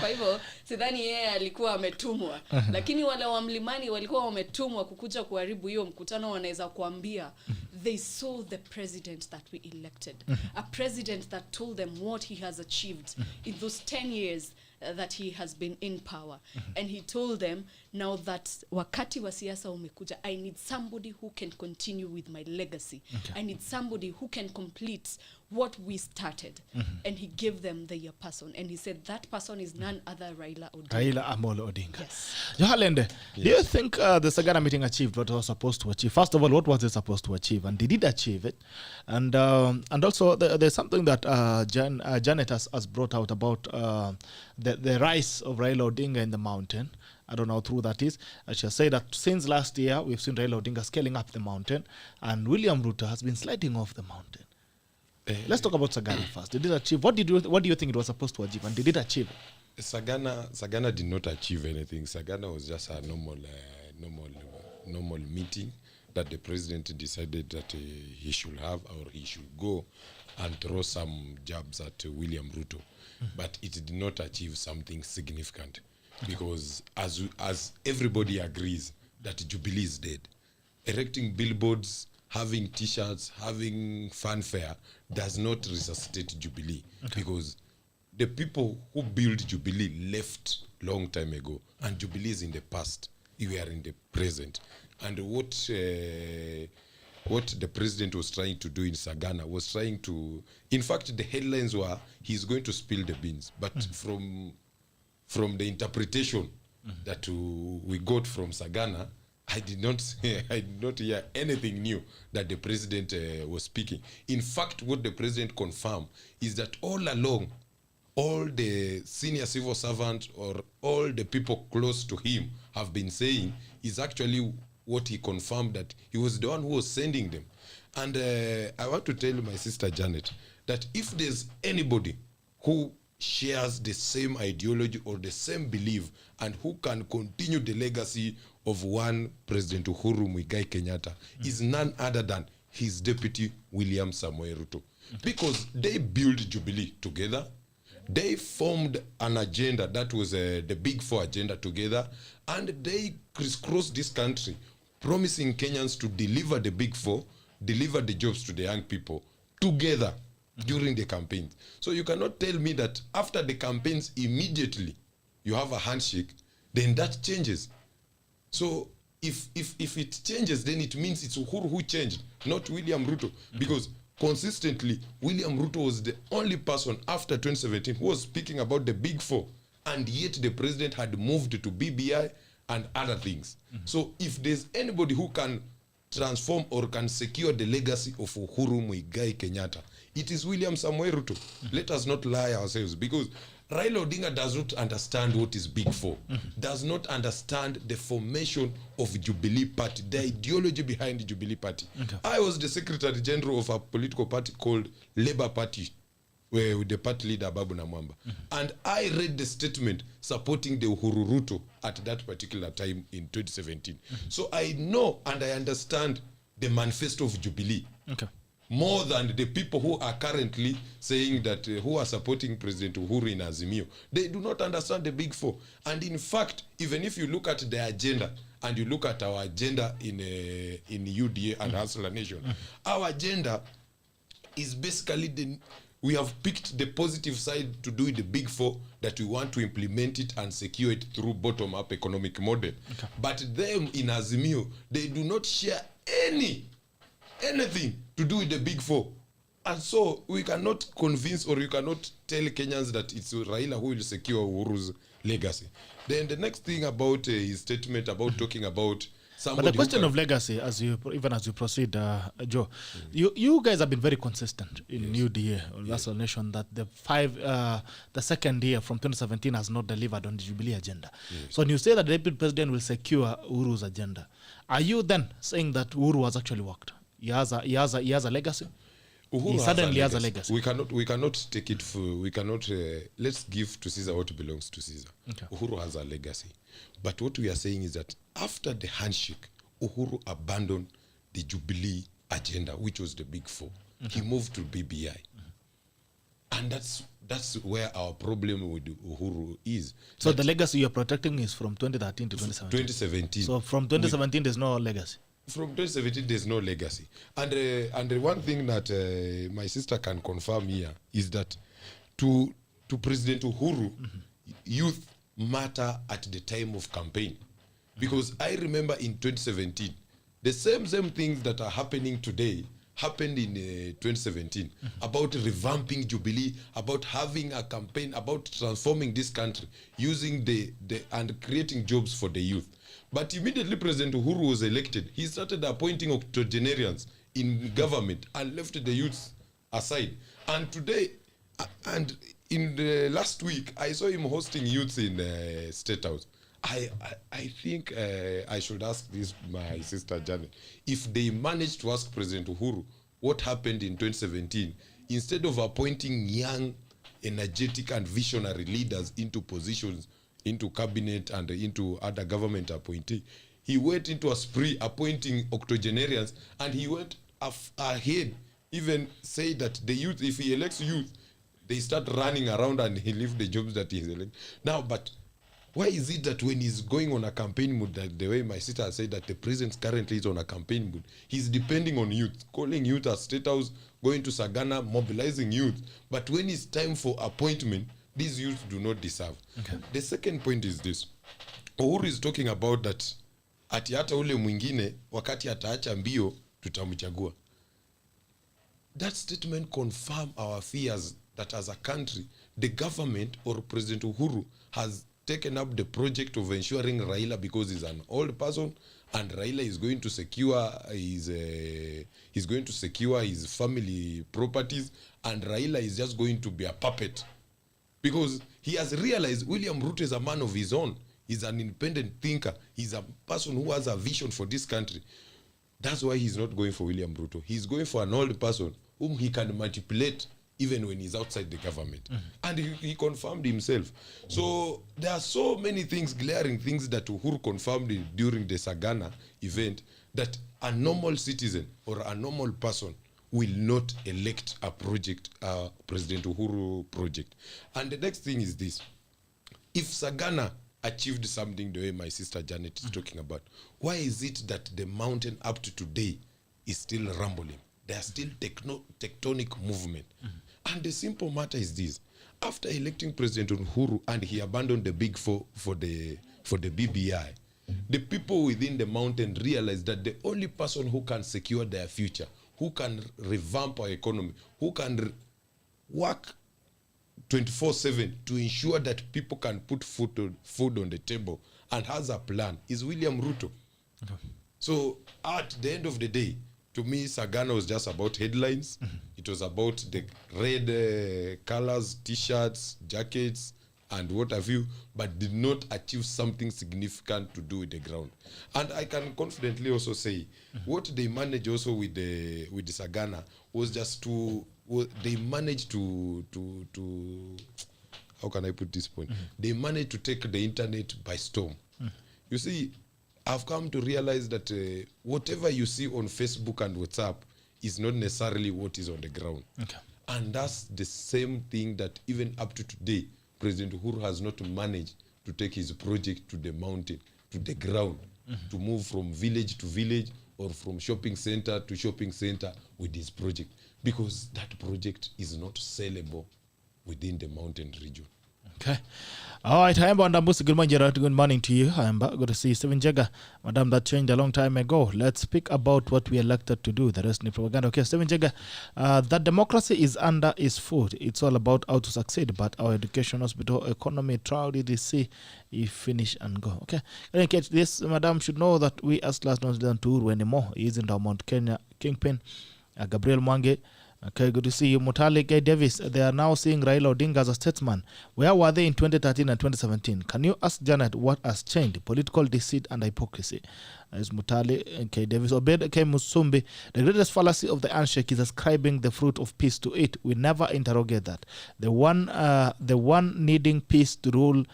kwa hivyo sidhani yeye alikuwa ametumwa. Lakini wale wa Mlimani walikuwa wametumwa kukuja kuharibu hiyo mkutano. Wanaweza kuambia they saw the president that we elected. A president that told them what he has achieved in those 10 years that he has been in power. And he told them, now that wakati wa siasa umekuja, I need somebody who can continue with my legacy. I need somebody who can complete what we started. And he gave them the person. And he said that person is none other Raila Odinga. Raila Amolo Odinga. Yes. KHALENDE, do you think the Sagana meeting achieved what it was supposed to achieve? First of all, what was it supposed to achieve? And did it achieve it? And also, there's something that Janet has brought out about the rise of Raila Odinga in the mountain. I don't know how true that is. I shall say that since last year, we've seen Raila Odinga scaling up the mountain, and William Ruto has been sliding off the mountain. Let's talk about Sagana first. Did it achieve? What do you think it was supposed to achieve, and did it achieve? Sagana did not achieve anything. Sagana was just a normal meeting that the president decided that he should have, or he should go and throw some jabs at William Ruto. but it did not achieve something significant. Because as everybody agrees that Jubilee is dead, erecting billboards, having t-shirts, having fanfare does not resuscitate Jubilee. Because the people who built Jubilee left long time ago, and Jubilee is in the past. We are in the present. And what the president was trying to do in Sagana was trying to, in fact, the headlines were, he's going to spill the beans. But from the interpretation that we got from Sagana, I did not hear anything new that the president was speaking. In fact, what the president confirmed is that all along, all the senior civil servants or all the people close to him have been saying is actually what he confirmed, that he was the one who was sending them. And I want to tell my sister Janet that if there's anybody who shares the same ideology or the same belief and who can continue the legacy of one President Uhuru Muigai Kenyatta, is none other than his deputy William Samoei Ruto. Because they built Jubilee together. They formed an agenda that was the Big Four agenda together, and they crisscrossed this country, promising Kenyans to deliver the Big Four, deliver the jobs to the young people together during the campaigns. So you cannot tell me that after the campaigns immediately you have a handshake, then that changes. So if it changes, then it means it's Uhuru who changed, not William Ruto. Because consistently, William Ruto was the only person after 2017 who was speaking about the Big Four, and yet the president had moved to BBI and other things. So if there's anybody who can transform or can secure the legacy of Uhuru Muigai Kenyatta, it is William Samoei Ruto. Let us not lie ourselves, because Raila Odinga does not understand what is Big Four, does not understand the formation of Jubilee Party, the ideology behind the Jubilee Party. I was the Secretary General of a political party called Labour Party, with the party leader Babu Namwamba. And I read the statement supporting the Uhuru Ruto at that particular time in 2017. So I know and I understand the manifesto of Jubilee. More than the people who are currently saying that, who are supporting President Uhuru in Azimio. They do not understand the Big Four. And in fact, even if you look at the agenda, and you look at our agenda in UDA and Hustler Nation, our agenda is basically we have picked the positive side to do the Big Four, that we want to implement it and secure it through bottom-up economic model. But them in Azimio, they do not share anything to do with the Big Four. And so we cannot convince, or you cannot tell Kenyans that it's Raila who will secure Uhuru's legacy. Then the next thing about his statement about talking about somebody. But the question of legacy, as you proceed, Joe, you guys have been very consistent in UDA or National Nation that the second year from 2017 has not delivered on the Jubilee agenda. So when you say that the deputy president will secure Uhuru's agenda, are you then saying that Uhuru has actually worked? He has a legacy. He suddenly has a legacy. We cannot take it for. We cannot. Let's give to Caesar what belongs to Caesar. Uhuru has a legacy, but what we are saying is that after the handshake, Uhuru abandoned the Jubilee agenda, which was the Big Four. He moved to BBI, and that's where our problem with Uhuru is. So the legacy you're protecting is from 2013 to 2017. 2017. So from 2017, there's no legacy. From 2017, there's no legacy. And the one thing that my sister can confirm here is that to President Uhuru, youth matter at the time of campaign. Because I remember in 2017, the same things that are happening today happened in 2017, about revamping Jubilee, about having a campaign, about transforming this country, using and creating jobs for the youth. But immediately President Uhuru was elected, he started appointing octogenarians in government and left the youths aside. And today, and in the last week, I saw him hosting youths in the State House. I think I should ask this, my sister Janet, if they managed to ask President Uhuru what happened in 2017, instead of appointing young, energetic and visionary leaders into positions, into cabinet and into other government appointee, he went into a spree appointing octogenarians, and he went ahead, even say that the youth, if he elects youth, they start running around and he leave the jobs that he's elected. Now, but why is it that when he's going on a campaign mood, that the way my sister has said that the president currently is on a campaign mood, he's depending on youth, calling youth at State House, going to Sagana, mobilizing youth. But when it's time for appointment, these youth do not deserve. Okay. The second point is this. Uhuru is talking about that ati hata ule mwingine wakati ataacha mbio tutamchagua. That statement confirm our fears that as a country, the government or President Uhuru has taken up the project of ensuring Raila, because he's an old person and Raila is going to secure his family properties, and Raila is just going to be a puppet, because he has realized William Ruto is a man of his own. He's an independent thinker. He's a person who has a vision for this country. That's why he's not going for William Ruto. He's going for an old person whom he can manipulate even when he's outside the government. And he confirmed himself. So there are so many things, glaring things that Uhuru confirmed during the Sagana event, that a normal citizen or a normal person will not elect a project, President Uhuru project. And the next thing is this. If Sagana achieved something the way my sister Janet is talking about, why is it that the mountain up to today is still rumbling? There are still tectonic movement. And the simple matter is this. After electing President Uhuru and he abandoned the big four for the BBI, the people within the mountain realized that the only person who can secure their future, who can revamp our economy, who can work 24/7 to ensure that people can put food on the table and has a plan, is William Ruto. Okay. So at the end of the day, to me, Sagana was just about headlines. It was about the red colors, t-shirts, jackets, and what have you, but did not achieve something significant to do with the ground. And I can confidently also say, what they managed also with the Sagana was just they managed to how can I put this point? They managed to take the internet by storm. You see, I've come to realize that whatever you see on Facebook and WhatsApp is not necessarily what is on the ground. Okay. And that's the same thing that even up to today, President Uhuru has not managed to take his project to the mountain, to the ground, to move from village to village or from shopping center to shopping center with his project, because that project is not sellable within the mountain region. Okay. All right, I am Ndambusi. Good morning, Gerard. Good morning to you. I am good to see Stephen Jagger. Madam, that changed a long time ago. Let's speak about what we elected to do. The rest is propaganda. Okay, Stephen Jagger, that democracy is under its foot. It's all about how to succeed, but our education, hospital, economy, trial, EDC, you finish and go. Okay. In case this, Madam should know that we as class don't listen to Uhuru anymore. He isn't our Mount Kenya kingpin. Gabriel Mwangi. Okay, good to see you. Mutale Gay Davis, they are now seeing Raila Odinga as a statesman. Where were they in 2013 and 2017? Can you ask Janet what has changed? Political deceit and hypocrisy. As Mutale K. Davis. Obed K. Musumbi, the greatest fallacy of the handshake is ascribing the fruit of peace to it. We never interrogate that. The one needing peace to rule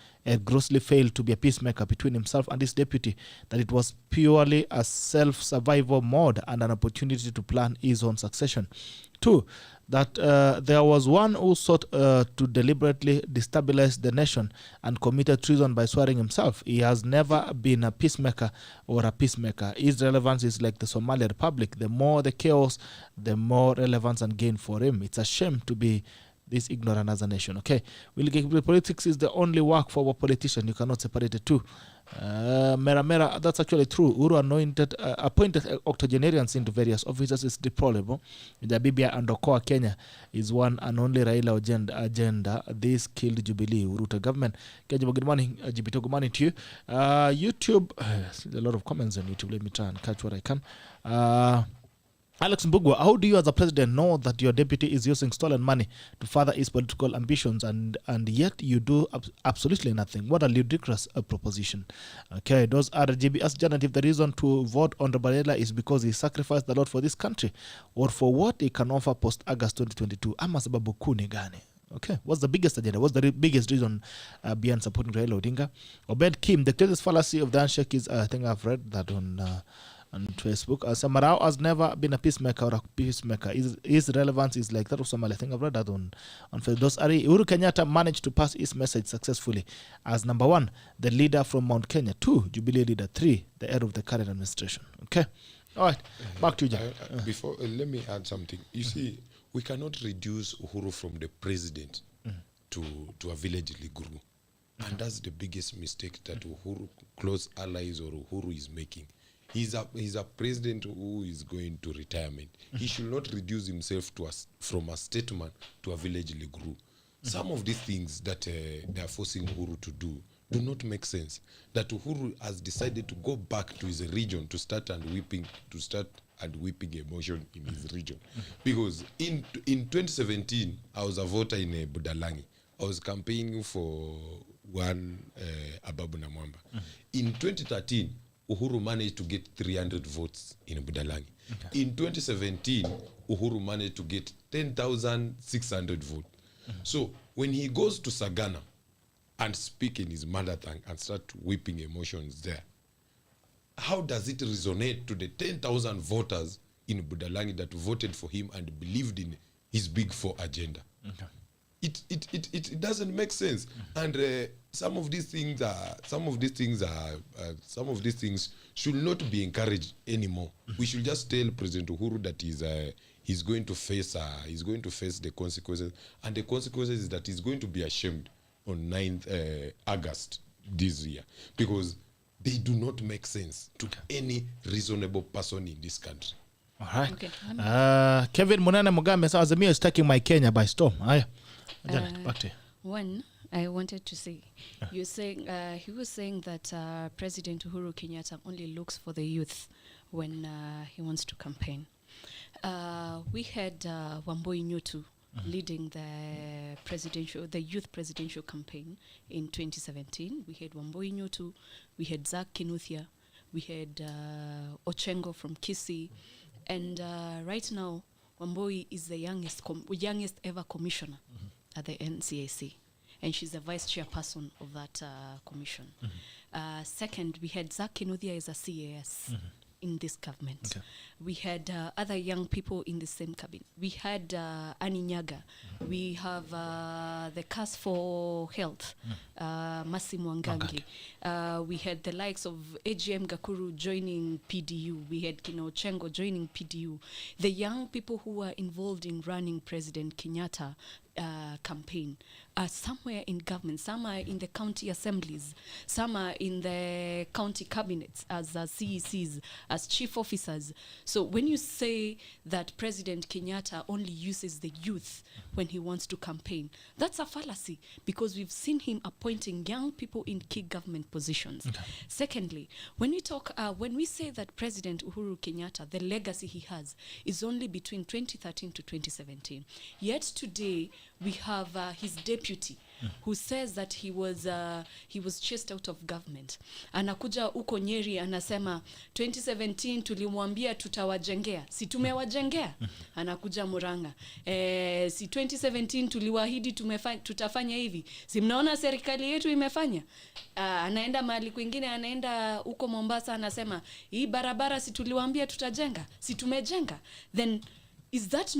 grossly failed to be a peacemaker between himself and his deputy, that it was purely a self-survival mode and an opportunity to plan his own succession. 2, that there was one who sought to deliberately destabilize the nation and committed treason by swearing himself. He has never been a peacemaker or a peacemaker. His relevance is like the Somali Republic. The more the chaos, the more relevance and gain for him. It's a shame to be this ignorant as a nation. Okay, politics is the only work for a politician. You cannot separate the two. Mera, that's actually true. Uhuru appointed octogenarians into various offices is deplorable. The BBI and Okoa Kenya is one and only Raila agenda. This killed Jubilee Ruto government. Good morning, Jibito. Good morning to you. YouTube, a lot of comments on YouTube. Let me try and catch what I can. Alex Mbugwa, how do you as a president know that your deputy is using stolen money to further his political ambitions and yet you do absolutely nothing? What a ludicrous proposition. Okay, those are GB. Ask Janet if the reason to vote on Raila is because he sacrificed a lot for this country or for what he can offer post-August 2022. Ama sababu kuni gani? Okay, what's the biggest agenda? What's the biggest reason beyond supporting Raila Odinga? Obed Kim, the greatest fallacy of the handshake is, I think I've read that on on Facebook. Samarao has never been a peacemaker or a peacemaker. His relevance is like that of Somalia. I think I've read that on Facebook. Uhuru Kenyatta managed to pass his message successfully as number 1, the leader from Mount Kenya, 2, Jubilee leader, 3, the head of the current administration. Okay? All right. Back to you, John. Before, let me add something. You see, we cannot reduce Uhuru from the president to a village guru. And that's the biggest mistake that Uhuru, close allies or Uhuru is making. He's a president who is going to retirement. He should not reduce himself from a statesman to a village guru. Some of these things that they are forcing Uhuru to do not make sense. That Uhuru has decided to go back to his region to start and weeping emotion in his region. Because in 2017, I was a voter in Budalangi. I was campaigning for one Ababu Namwamba. In 2013, Uhuru managed to get 300 votes in Budalangi. Okay. In 2017, Uhuru managed to get 10,600 votes. So when he goes to Sagana and speak in his mother tongue and start weeping emotions there, how does it resonate to the 10,000 voters in Budalangi that voted for him and believed in his Big Four agenda? Okay. It doesn't make sense. And some of these things should not be encouraged anymore. We should just tell President Uhuru that he's going to face the consequences, and the consequences is that he's going to be ashamed on 9th August this year, because they do not make sense to any reasonable person in this country. All right. Okay. Kevin Munana Mugame says Azimio is taking my Kenya by storm. Back to you. One, I wanted to say, you're saying he was saying that President Uhuru Kenyatta only looks for the youth when he wants to campaign. We had Wambui Nyutu leading the youth presidential campaign in 2017. We had Wambui Nyutu, we had Zach Kinuthia, we had Ochengo from Kisii, and right now Wambui is the youngest ever commissioner at the NCAC, and she's the vice chairperson of that commission. Second, we had Zach Kinuthia as a CAS in this government. Okay. We had other young people in the same cabinet. We had Annie Nyaga. We have the CAS for Health, Mercy Mwangangi. We had the likes of AGM Gakuru joining PDU. We had Kino Chengo joining PDU. The young people who were involved in running President Kenyatta campaign are somewhere in government. Some are in the county assemblies. Some are in the county cabinets as CECs, as chief officers. So when you say that President Kenyatta only uses the youth when he wants to campaign, that's a fallacy, because we've seen him appointing young people in key government positions. Okay. Secondly, when we say that President Uhuru Kenyatta, the legacy he has is only between 2013 to 2017, yet today we have his deputy who says that he was chased out of government. Anakuja uko Nyeri anasema 2017 tulimwambia tutawajengea, si tumewajengea. Anakuja Muranga, si 2017 tuliwaahidi tutafanya hivi, si mnaona serikali yetu imefanya. Anaenda mahali kwingine, anaenda uko Mombasa anasema hii barabara si tuliwaambia tutajenga, si tumejenga. Then is that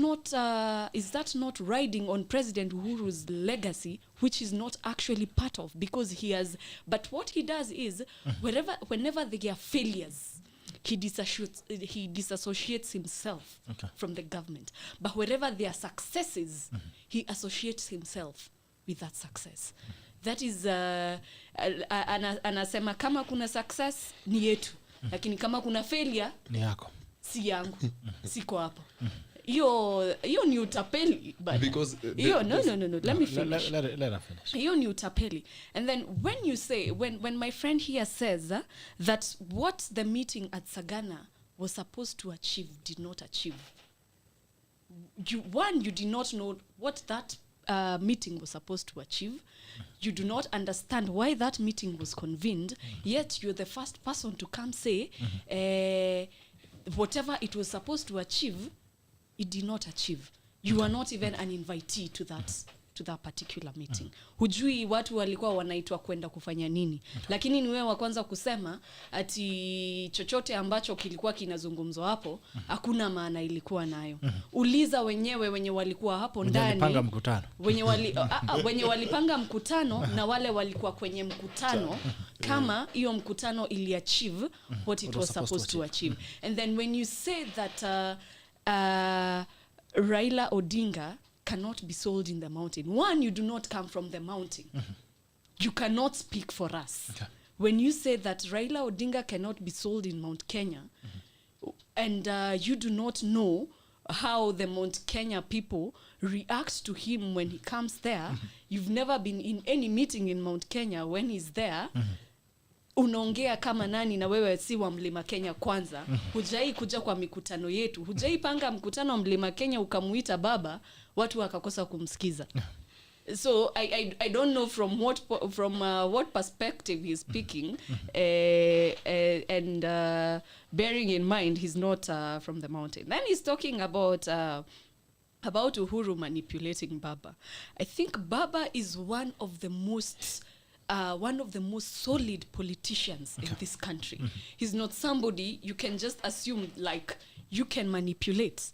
not riding on President Uhuru's legacy, which is not actually part of, because he has, but what he does is whenever there are failures, he disassociates himself from the government. But wherever there are successes, he associates himself with that success. That is anasema kama kuna success ni yetu, lakini kama kuna failure ni yako, si yangu, siko hapo. Hiyo ni utapeli, but because no, let me finish. Let her finish. Hiyo ni utapeli. And then when you say, when my friend here says that what the meeting at Sagana was supposed to achieve did not achieve, you did not know what that meeting was supposed to achieve. You do not understand why that meeting was convened, yet you're the first person to come say whatever it was supposed to achieve, it did not achieve. You are not even an invitee to that to that particular meeting. Hujui watu walikuwa wanaitwa kwenda kufanya nini. Lakini ni wewe wa kwanza kusema ati chochote ambacho kilikuwa kinazungumzwa hapo hakuna maana ilikuwa nayo. Uliza wenye walikuwa hapo ndani. Wenye walipanga mkutano na wale walikuwa kwenye mkutano kama hiyo mkutano ili achieve what it was supposed to achieve. And then when you say that Raila Odinga cannot be sold in the mountain. One, you do not come from the mountain. You cannot speak for us. Okay. When you say that Raila Odinga cannot be sold in Mount Kenya, and you do not know how the Mount Kenya people react to him when he comes there, you've never been in any meeting in Mount Kenya when he's there, unaongea kama nani na wewe si wa Mlima Kenya kwanza. Hujai kuja kwa mikutano yetu. Hujai panga mkutano wa Mlima Kenya ukamuita baba, watu wakakosa kumsikiza. So I don't know from what perspective he's speaking, and bearing in mind he's not from the mountain. Then he's talking about Uhuru manipulating Baba. I think Baba is one of the most solid politicians in this country. He's not somebody you can just assume like you can manipulate.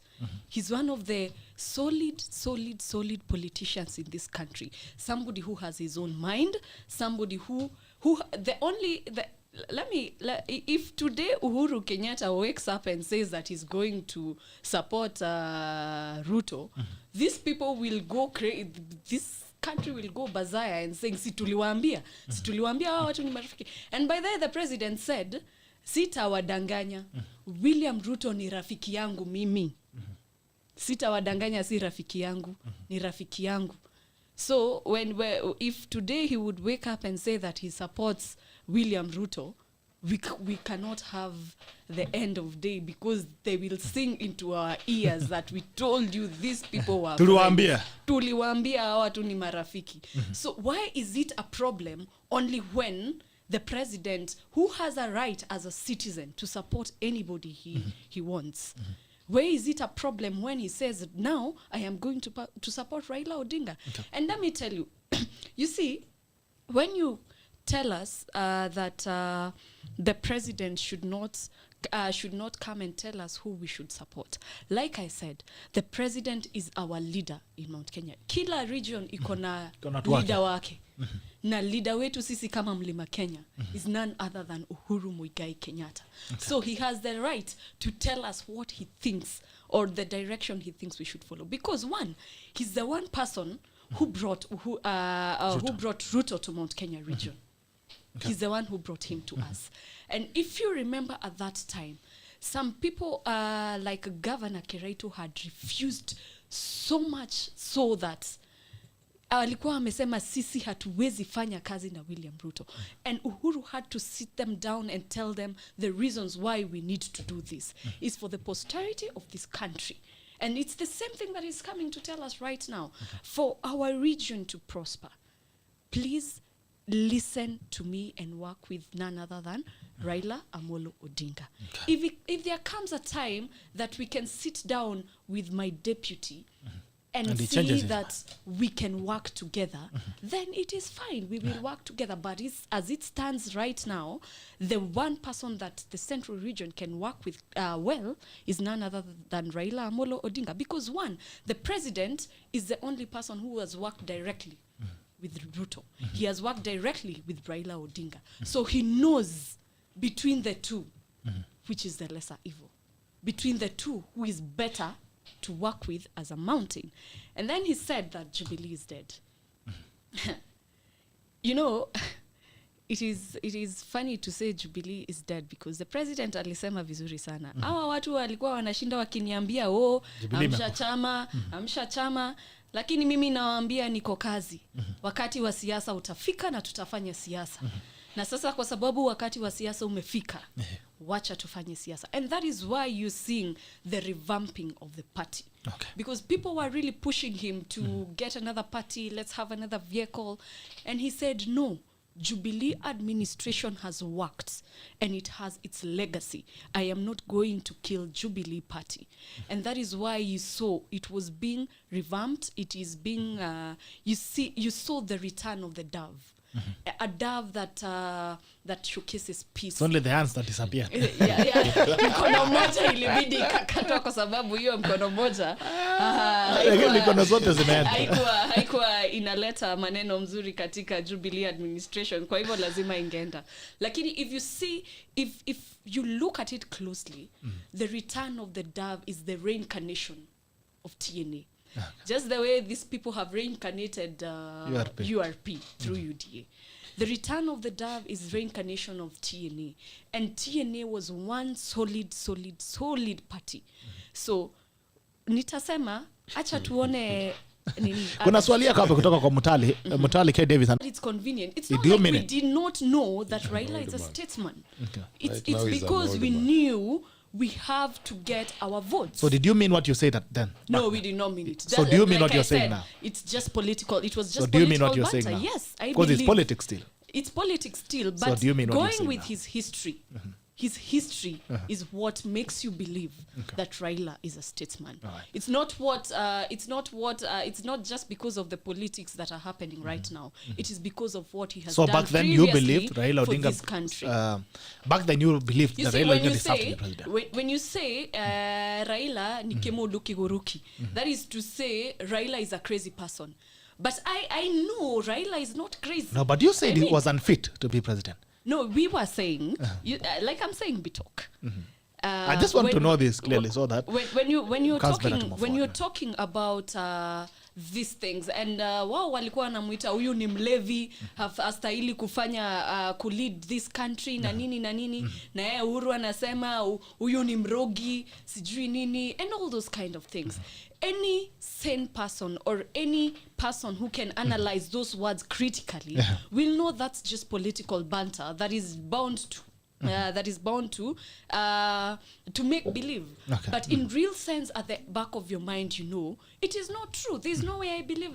He's one of the solid politicians in this country. Somebody who has his own mind. Somebody who if today Uhuru Kenyatta wakes up and says that he's going to support Ruto, these people will go crazy. This country will go bazaya and saying situliwaambia hawa watu ni marafiki. And by the president said sitawadanganya, William Ruto ni rafiki yangu mimi. Sitawadanganya, si rafiki yangu, ni rafiki yangu. So if today he would wake up and say that he supports William Ruto, we cannot have the end of day, because they will sing into our ears that we told you these people were tuliwaambia hawa tu ni marafiki. So why is it a problem only when the president, who has a right as a citizen to support anybody he wants? Where is it a problem when he says, now I am going to support Raila Odinga? Okay. And let me tell you, you see, when you tell us that the president should not come and tell us who we should support. Like I said, the president is our leader in Mount Kenya. Kila region iko na leader wake. Na leader wetu sisi kama Mlima Kenya is none other than Uhuru Muigai Kenyatta. Okay. So he has the right to tell us what he thinks or the direction he thinks we should follow. Because one, he's the one person who brought Ruto to Mount Kenya region. Okay. He's the one who brought him to us. And if you remember at that time, some people like Governor Kiraitu had refused so much so that alikuwa amesema sisi hatuwezi fanya kazi na William Ruto. And Uhuru had to sit them down and tell them the reasons why we need to do this. It's for the posterity of this country. And it's the same thing that is coming to tell us right now. Okay. For our region to prosper, please listen to me and work with none other than Raila Amolo Odinga. Okay. If there comes a time that we can sit down with my deputy and see that we can work together, then it is fine. We will work together. But as it stands right now, the one person that the central region can work with well is none other than Raila Amolo Odinga. Because one, the president is the only person who has worked directly with Ruto. He has worked directly with Raila Odinga. So he knows between the two, which is the lesser evil. Between the two, who is better to work with as a mountain. And then he said that Jubilee is dead. You know, it is funny to say Jubilee is dead because the president alisema vizuri sana. Hawa watu walikuwa wanashinda wakiniambia amsha chama, lakini mimi nawaambia niko kazi. Wakati wa siasa utafika na tutafanya siasa. Na sasa kwa sababu wakati wa siasa umefika, wacha tufanye siasa. And that is why you're seeing the revamping of the party. Okay. Because people were really pushing him to get another party, let's have another vehicle. And he said, no, Jubilee administration has worked and it has its legacy. I am not going to kill Jubilee party. And that is why you saw it was being revamped. It is being, you saw the return of the dove. A dove that showcases peace. It's only the hands that disappear. Mkono moja ilibidi kakatwa kwa sababu hiyo mkono moja mikono zote zimeenda. Haikuwa inaleta maneno mzuri katika Jubilee administration, kwa hivyo lazima ingeenda. Lakini if you look at it closely, the return of the dove is the reincarnation of TNA. Just the way these people have reincarnated URP through UDA. The return of the dove is reincarnation of TNA. And TNA was one solid party. So, nitasema, acha tuone nini. Kuna swali yako hapo kutoka kwa Mutali K. Davis. It's convenient. It's not like we did not know that Raila is a statesman. Okay. It's because we knew we have to get our votes. So did you mean what you said then? No, we did not mean it. So do you mean what you're saying now? It's just political. It was just so do you mean what you're banter. saying now? Yes, I believe. Because it's politics still. It's politics still, but so do you mean going with his history, his history is what makes you believe that Raila is a statesman. Right. It's not just because of the politics that are happening right now. It is because of what he has done. So back then you believed Raila Odinga for this country. Back then you believed that Raila Odinga deserved to be president. When you say Raila ni kemo luki, that is to say Raila is a crazy person. But I know Raila is not crazy. No, but you said he was unfit to be president. No, we were saying, like I'm saying, Bitok. I just want to know this clearly so that when you're talking about these things, and wao walikuwa wanamuita huyu ni mlevi, hastahili kufanya kulead this country na nini na yeye Uhuru anasema huyu ni mrogi sijui nini and all those kind of things. Any sane person or any person who can analyze those words critically will know that's just political banter that is bound to make believe. Okay. But in real sense, at the back of your mind, you know, it is not true. There's no way I believe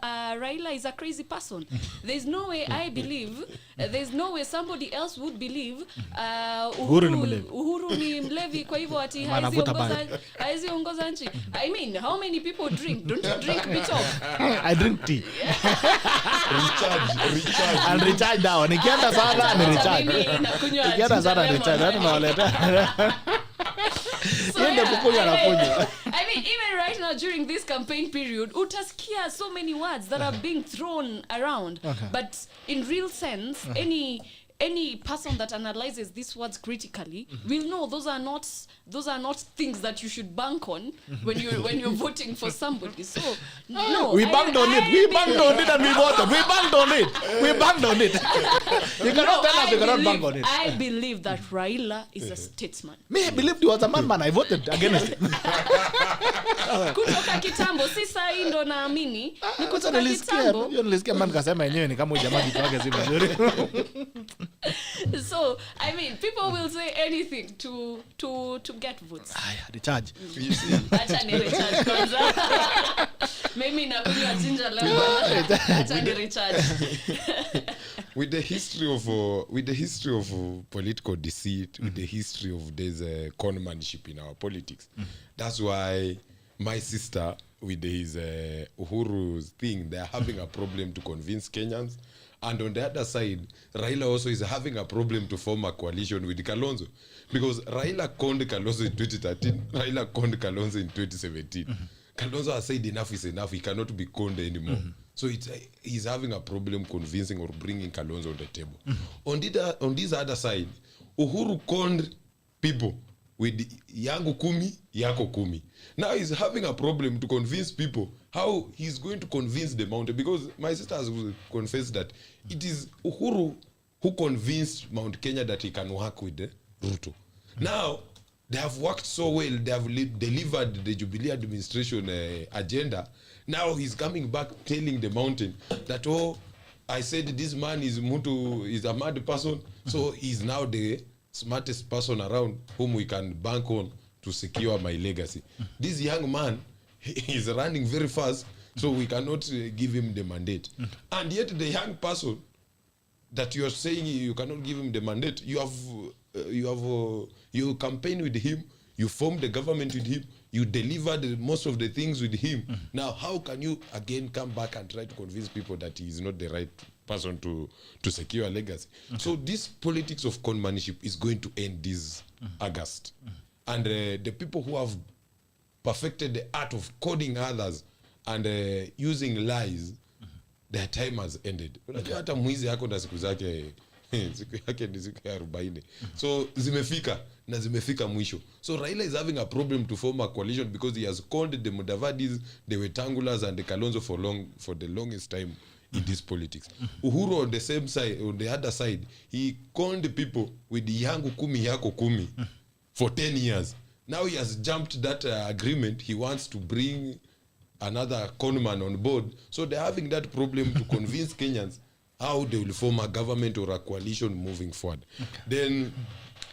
Raila is a crazy person. There's no way I believe, there's no way somebody else would believe Uhuru ni mlevi kwa hivyo ati haezi ongoza nchi. I mean, how many people drink? Don't you drink Bitok? I drink tea. And recharge now. Nikienda sana ni recharge. Nikienda sana ni recharge. Hata nawaleta. I mean, even right now during this campaign period, utaskia so many words that are being thrown around. Okay. But in real sense, any person that analyzes these words critically will know those are not things that you should bank on when you're voting for somebody. So no, we banked on it. We banked on it and we voted. We banked on it. We banked on it. You cannot tell us you cannot bank on it. I believe that Raila is a statesman. Me, I believed he was a madman. I voted against him. Kutoka kitambo si saa hii ndo naamini ni kutoka kitambo. Nilisikia man kasema yenyewe ni kama jamaa kitu yake si mzuri. So I mean, people will say anything to get votes. Recharge. Acha ni recharge kwanza. Mimi nakunywa ginger leo. Acha ni recharge. With the history of political deceit, with the history of this conmanship in our politics, that's why my sister with his Uhuru's thing, they're having a problem to convince Kenyans. And on the other side, Raila also is having a problem to form a coalition with Kalonzo. Because Raila conned Kalonzo in 2013, Raila conned Kalonzo in 2017. Kalonzo has said enough is enough, he cannot be conned anymore. So he's having a problem convincing or bringing Kalonzo on the table. On this other side, Uhuru conned people with yangu kumi, yako kumi. Now he's having a problem to convince people how he's going to convince the mountain. Because my sister has confessed that it is Uhuru who convinced Mount Kenya that he can work with the Ruto. Now, they have worked so well, they have delivered the Jubilee administration agenda. Now he's coming back telling the mountain that, oh, I said this man is a mad person, so he's now the smartest person around whom we can bank on to secure my legacy. This young man is running very fast, so we cannot give him the mandate. And yet the young person that you are saying you cannot give him the mandate. You campaign with him, you formed the government with him, you delivered most of the things with him. Now, how can you again come back and try to convince people that he is not the right person to secure a legacy? So this politics of conmanship is going to end this August. And the people who have perfected the art of coding others and using lies, their time has ended. Hata mwizi yako na siku zake siku yake ni siku ya 40. So zimefika mwisho. So Raila is having a problem to form a coalition because he has called the Mudavadis, the Wetangulas and the Kalonzo for the longest time in this politics. Uhuru on the same side, on the other side, he called the people with the yangu kumi yako kumi for 10 years. Now he has jumped that agreement. He wants to bring another conman on board. So they're having that problem to convince Kenyans how they will form a government or a coalition moving forward. Then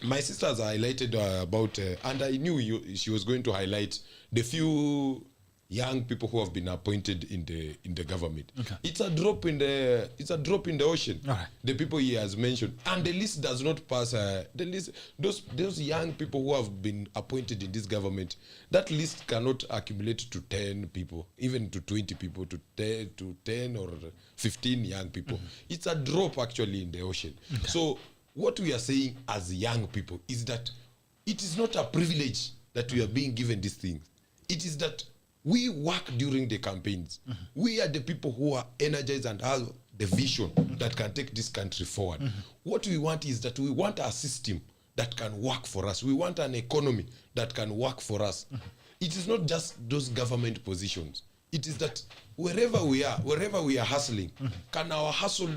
my sisters highlighted about, and I knew she was going to highlight the few young people who have been appointed in the government. It's a drop in the ocean. The people he has mentioned, and the list does not pass. The list, those young people who have been appointed in this government, that list cannot accumulate to 10 people, even to 20 people, to 10 or 15 young people. It's a drop actually in the ocean. So what we are saying as young people is that it is not a privilege that we are being given these things. It is that we work during the campaigns. We are the people who are energized and have the vision that can take this country forward. What we want is that we want a system that can work for us. We want an economy that can work for us. It is not just those government positions. It is that wherever we are hustling, can our hustle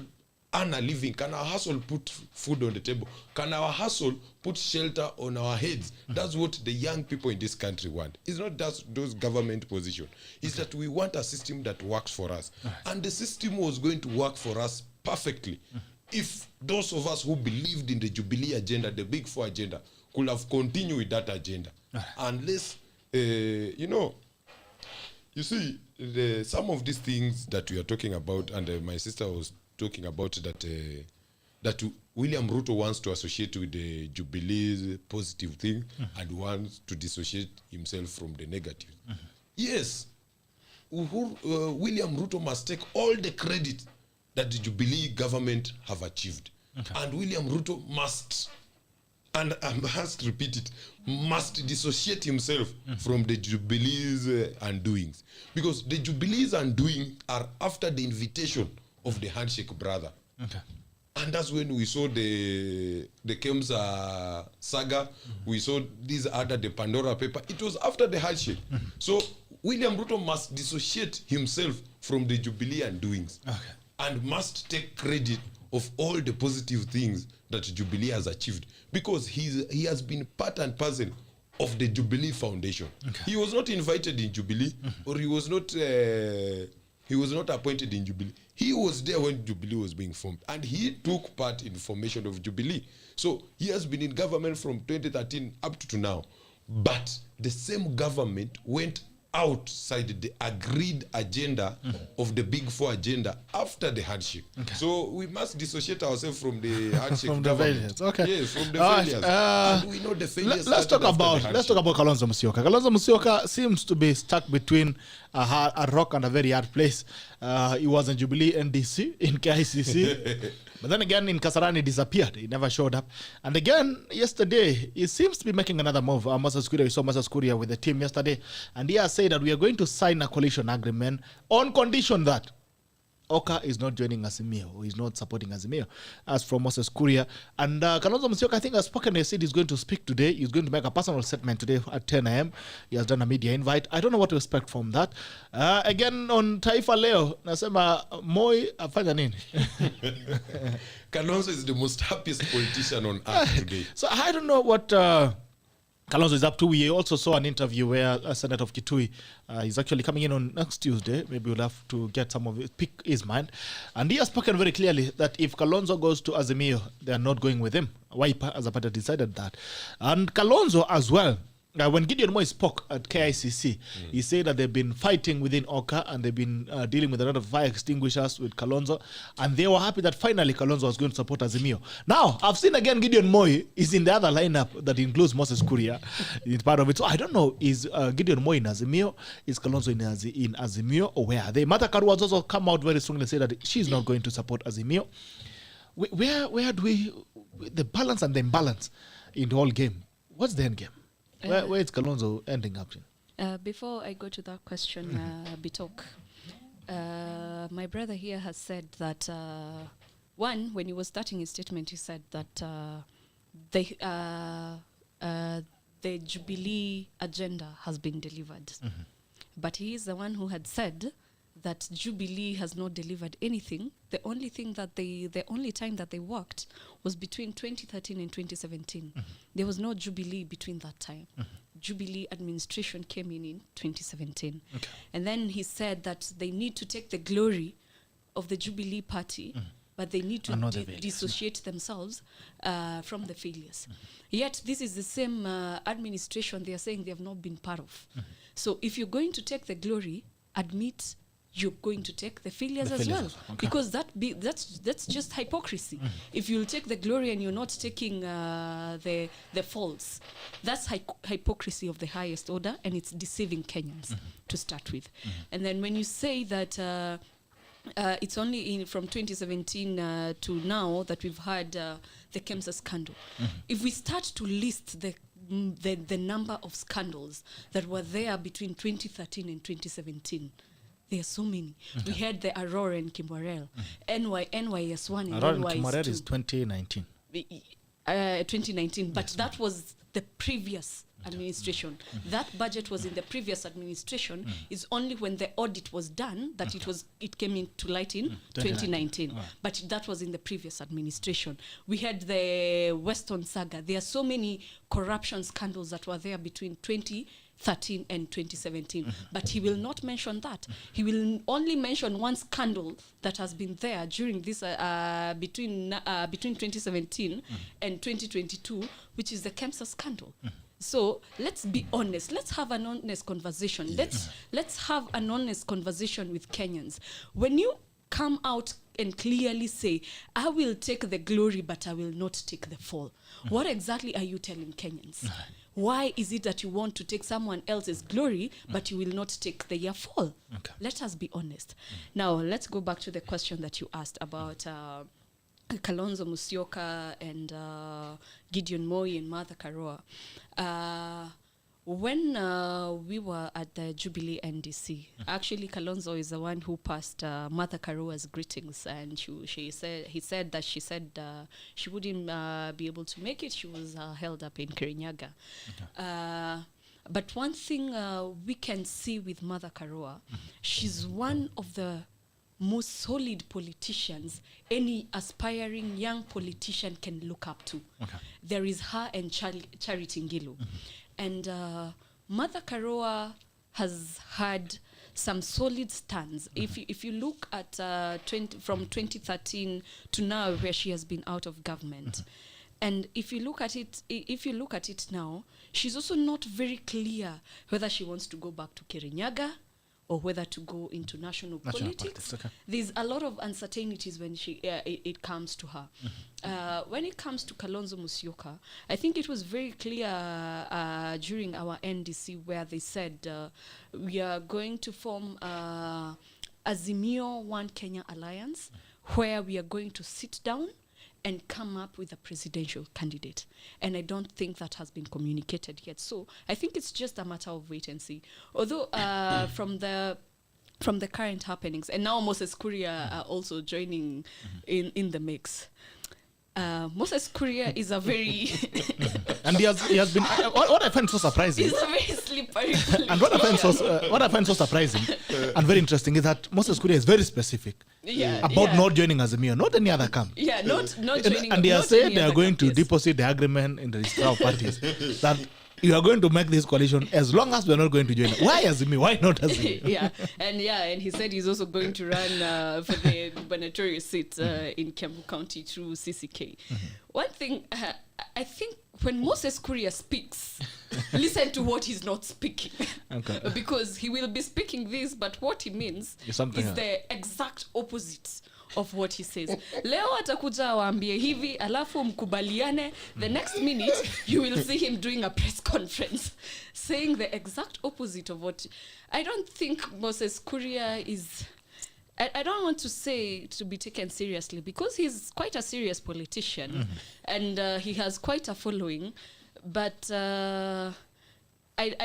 earn a living? Can our hustle put food on the table? Can our hustle put shelter on our heads? That's what the young people in this country want. It's not just those government positions. It's that we want a system that works for us. And the system was going to work for us perfectly if those of us who believed in the Jubilee agenda, the Big Four agenda, could have continued with that agenda. Unless, you see, some of these things that we are talking about, and my sister was talking about that William Ruto wants to associate with the Jubilee's positive thing and wants to dissociate himself from the negative. Yes, William Ruto must take all the credit that the Jubilee government have achieved. And William Ruto must, and I must repeat it, must dissociate himself from the Jubilee's undoings. Because the Jubilee's undoing are after the invitation of the handshake brother. And that's when we saw the Kemsa saga, we saw this other, the Pandora paper. It was after the handshake. So William Ruto must dissociate himself from the Jubilee undoings and must take credit of all the positive things that Jubilee has achieved, because he has been part and parcel of the Jubilee Foundation. He was not invited in Jubilee, or he was not appointed in Jubilee. He was there when Jubilee was being formed, and he took part in the formation of Jubilee. So he has been in government from 2013 up to now. But the same government went outside the agreed agenda of the Big Four agenda after the handshake. So we must dissociate ourselves from the handshake from the failures. Yes, from the failures. And we know the failures. Let's talk about Kalonzo Musyoka. Kalonzo Musyoka seems to be stuck between a rock and a very hard place. He was in Jubilee NDC, in KICC. But then again, in Kasarani, he disappeared. He never showed up. And again, yesterday, he seems to be making another move. Moses Kuria, we saw Moses Kuria with the team yesterday. And he has said that we are going to sign a coalition agreement on condition that Oka is not joining Azimio, or is not supporting Azimio, as from Moses Kuria. And Kalonzo Musyoka, I think, has spoken. He said he's going to speak today. He's going to make a personal statement today at 10 a.m. He has done a media invite. I don't know what to expect from that. Again, on Taifa Leo, nasema Moi afanya nini? Kalonzo is the most happiest politician on earth today. So I don't know what Kalonzo is up to. We also saw an interview where Senator of Kitui is actually coming in on next Tuesday. Maybe we'll have to get some of it, pick his mind. And he has spoken very clearly that if Kalonzo goes to Azimio, they are not going with him. Wiper as a party decided that. And Kalonzo as well When Gideon Moi spoke at KICC, he said that they've been fighting within Oka and they've been dealing with a lot of fire extinguishers with Kalonzo, and they were happy that finally Kalonzo was going to support Azimio. Now, I've seen again Gideon Moi is in the other lineup that includes Moses Kuria. It's part of it. So I don't know, is Gideon Moi in Azimio? Is Kalonzo in Azimio? Or where are they? Martha Karua has also come out very strongly and said that she's not going to support Azimio. Where do we, the balance and the imbalance in the whole game? What's the end game? Where is Kalonzo ending up in? Before I go to that question, Bitok, my brother here has said that, one, when he was starting his statement, he said that the Jubilee agenda has been delivered. But he is the one who had said that Jubilee has not delivered anything. The only thing that the only time that they worked was between 2013 and 2017. There was no Jubilee between that time. Jubilee administration came in 2017. Okay. And then he said that they need to take the glory of the Jubilee party, but they need to dissociate themselves from the failures. Yet this is the same administration they are saying they have not been part of. So if you're going to take the glory, admit you're going to take the failures as well. Okay. Because that's just hypocrisy. If you'll take the glory and you're not taking the faults, that's hypocrisy of the highest order, and it's deceiving Kenyans to start with. And then when you say that it's only from 2017 to now that we've had the KEMSA scandal. If we start to list the number of scandals that were there between 2013 and 2017, there are so many. We had the Aurora and Kimwarel, NYS1 and Aurora and NYS2. Kimwarel is 2019. 2019, but that was the previous administration. That budget was in the previous administration. It's only when the audit was done that it came into light in 2019. But that was in the previous administration. We had the Western saga. There are so many corruption scandals that were there between 2013 and 2017. But he will not mention that. He will only mention one scandal that has been there during this between 2017 and 2022, which is the KEMSA scandal. So let's be honest. Let's have an honest conversation. Let's have an honest conversation with Kenyans. When you come out and clearly say, I will take the glory, but I will not take the fall, what exactly are you telling Kenyans? Why is it that you want to take someone else's glory, but you will not take their fall? Okay. Let us be honest. Now, let's go back to the question that you asked about Kalonzo Musyoka and Gideon Moi and Martha Karua. When we were at the Jubilee NDC, actually Kalonzo is the one who passed Martha Karua's greetings, and he said that she wouldn't be able to make it. She was held up in Kirinyaga. Okay. But one thing we can see with Martha Karua, she's one of the most solid politicians any aspiring young politician can look up to. Okay. There is her and Charity Ngilu. And Martha Karua has had some solid stands. If you look at from 2013 to now, where she has been out of government, and if you look at it now, she's also not very clear whether she wants to go back to Kirinyaga or whether to go into national politics. Okay. There's a lot of uncertainties when it comes to her. When it comes to Kalonzo Musyoka, I think it was very clear during our NDC where they said we are going to form Azimio One Kenya Alliance, where we are going to sit down and come up with a presidential candidate. And I don't think that has been communicated yet. So I think it's just a matter of wait and see. Although from the current happenings, and now Moses Kuria are also joining in the mix. Moses Kuria is a very and he has been what I find so surprising. He's a very slippery and what I find so surprising and very interesting is that Moses Kuria is very specific about not joining Azimio, not any other camp. Not joining. And they are saying they are going to deposit the agreement in the registrar of parties that you are going to make this coalition as long as we are not going to join. Why Azimio? Why not Azimio? and he said he's also going to run for the gubernatorial seat in Kiambu County through CCK. One thing, I think when Moses Kuria speaks, listen to what he's not speaking. Okay. Because he will be speaking this, but what he means is the exact opposite of what he says. Leo atakuja waambie hivi, alafu mkubaliane. The next minute, you will see him doing a press conference saying the exact opposite of what... I don't think Moses Kuria is... I don't want to say to be taken seriously because he's quite a serious politician and he has quite a following. But I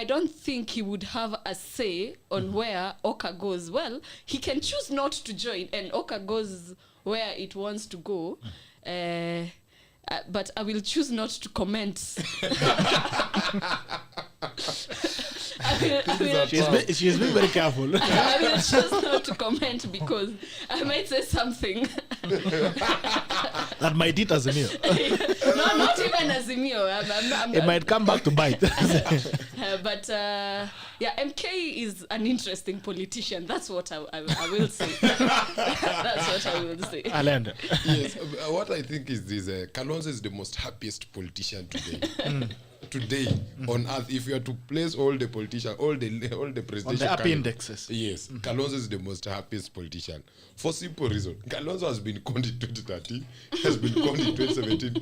don't think he would have a say on where Oka goes. Well, he can choose not to join and Oka goes where it wants to go. But I will choose not to comment. She's been very careful. I will choose not to comment because I might say something that might eat Azimio. No, not even Azimio. It might come back to bite. But MK is an interesting politician. That's what I will say. That's what I will say. Khalende. Yes, what I think is this: Kalonzo is the most happiest politician today. Today on earth, if you are to place all the politicians, all the presidential on the happy indexes, yes, Kalonzo is the most happiest politician for simple reason. Kalonzo has been conned in 2013, he has been conned in 2017,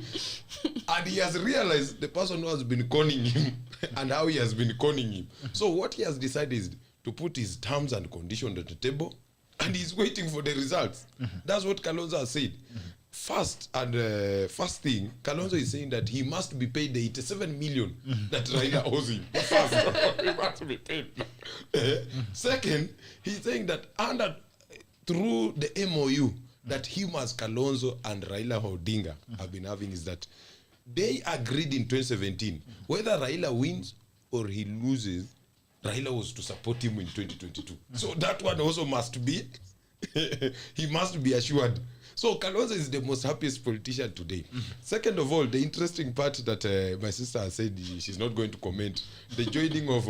and he has realized the person who has been conning him and how he has been conning him. So what he has decided is to put his terms and conditions on the table, and he's waiting for the results. That's what Kalonzo has said. First thing, Kalonzo is saying that he must be paid the 87 million that Raila owes him. First, he must be paid. Second, he's saying that through the MOU that him as Kalonzo and Raila Odinga have been having is that they agreed in 2017 whether Raila wins or he loses, Raila was to support him in 2022. So that one also must be, he must be assured. So Kalonzo is the most happiest politician today. Second of all, the interesting part that my sister has said she's not going to comment, the joining of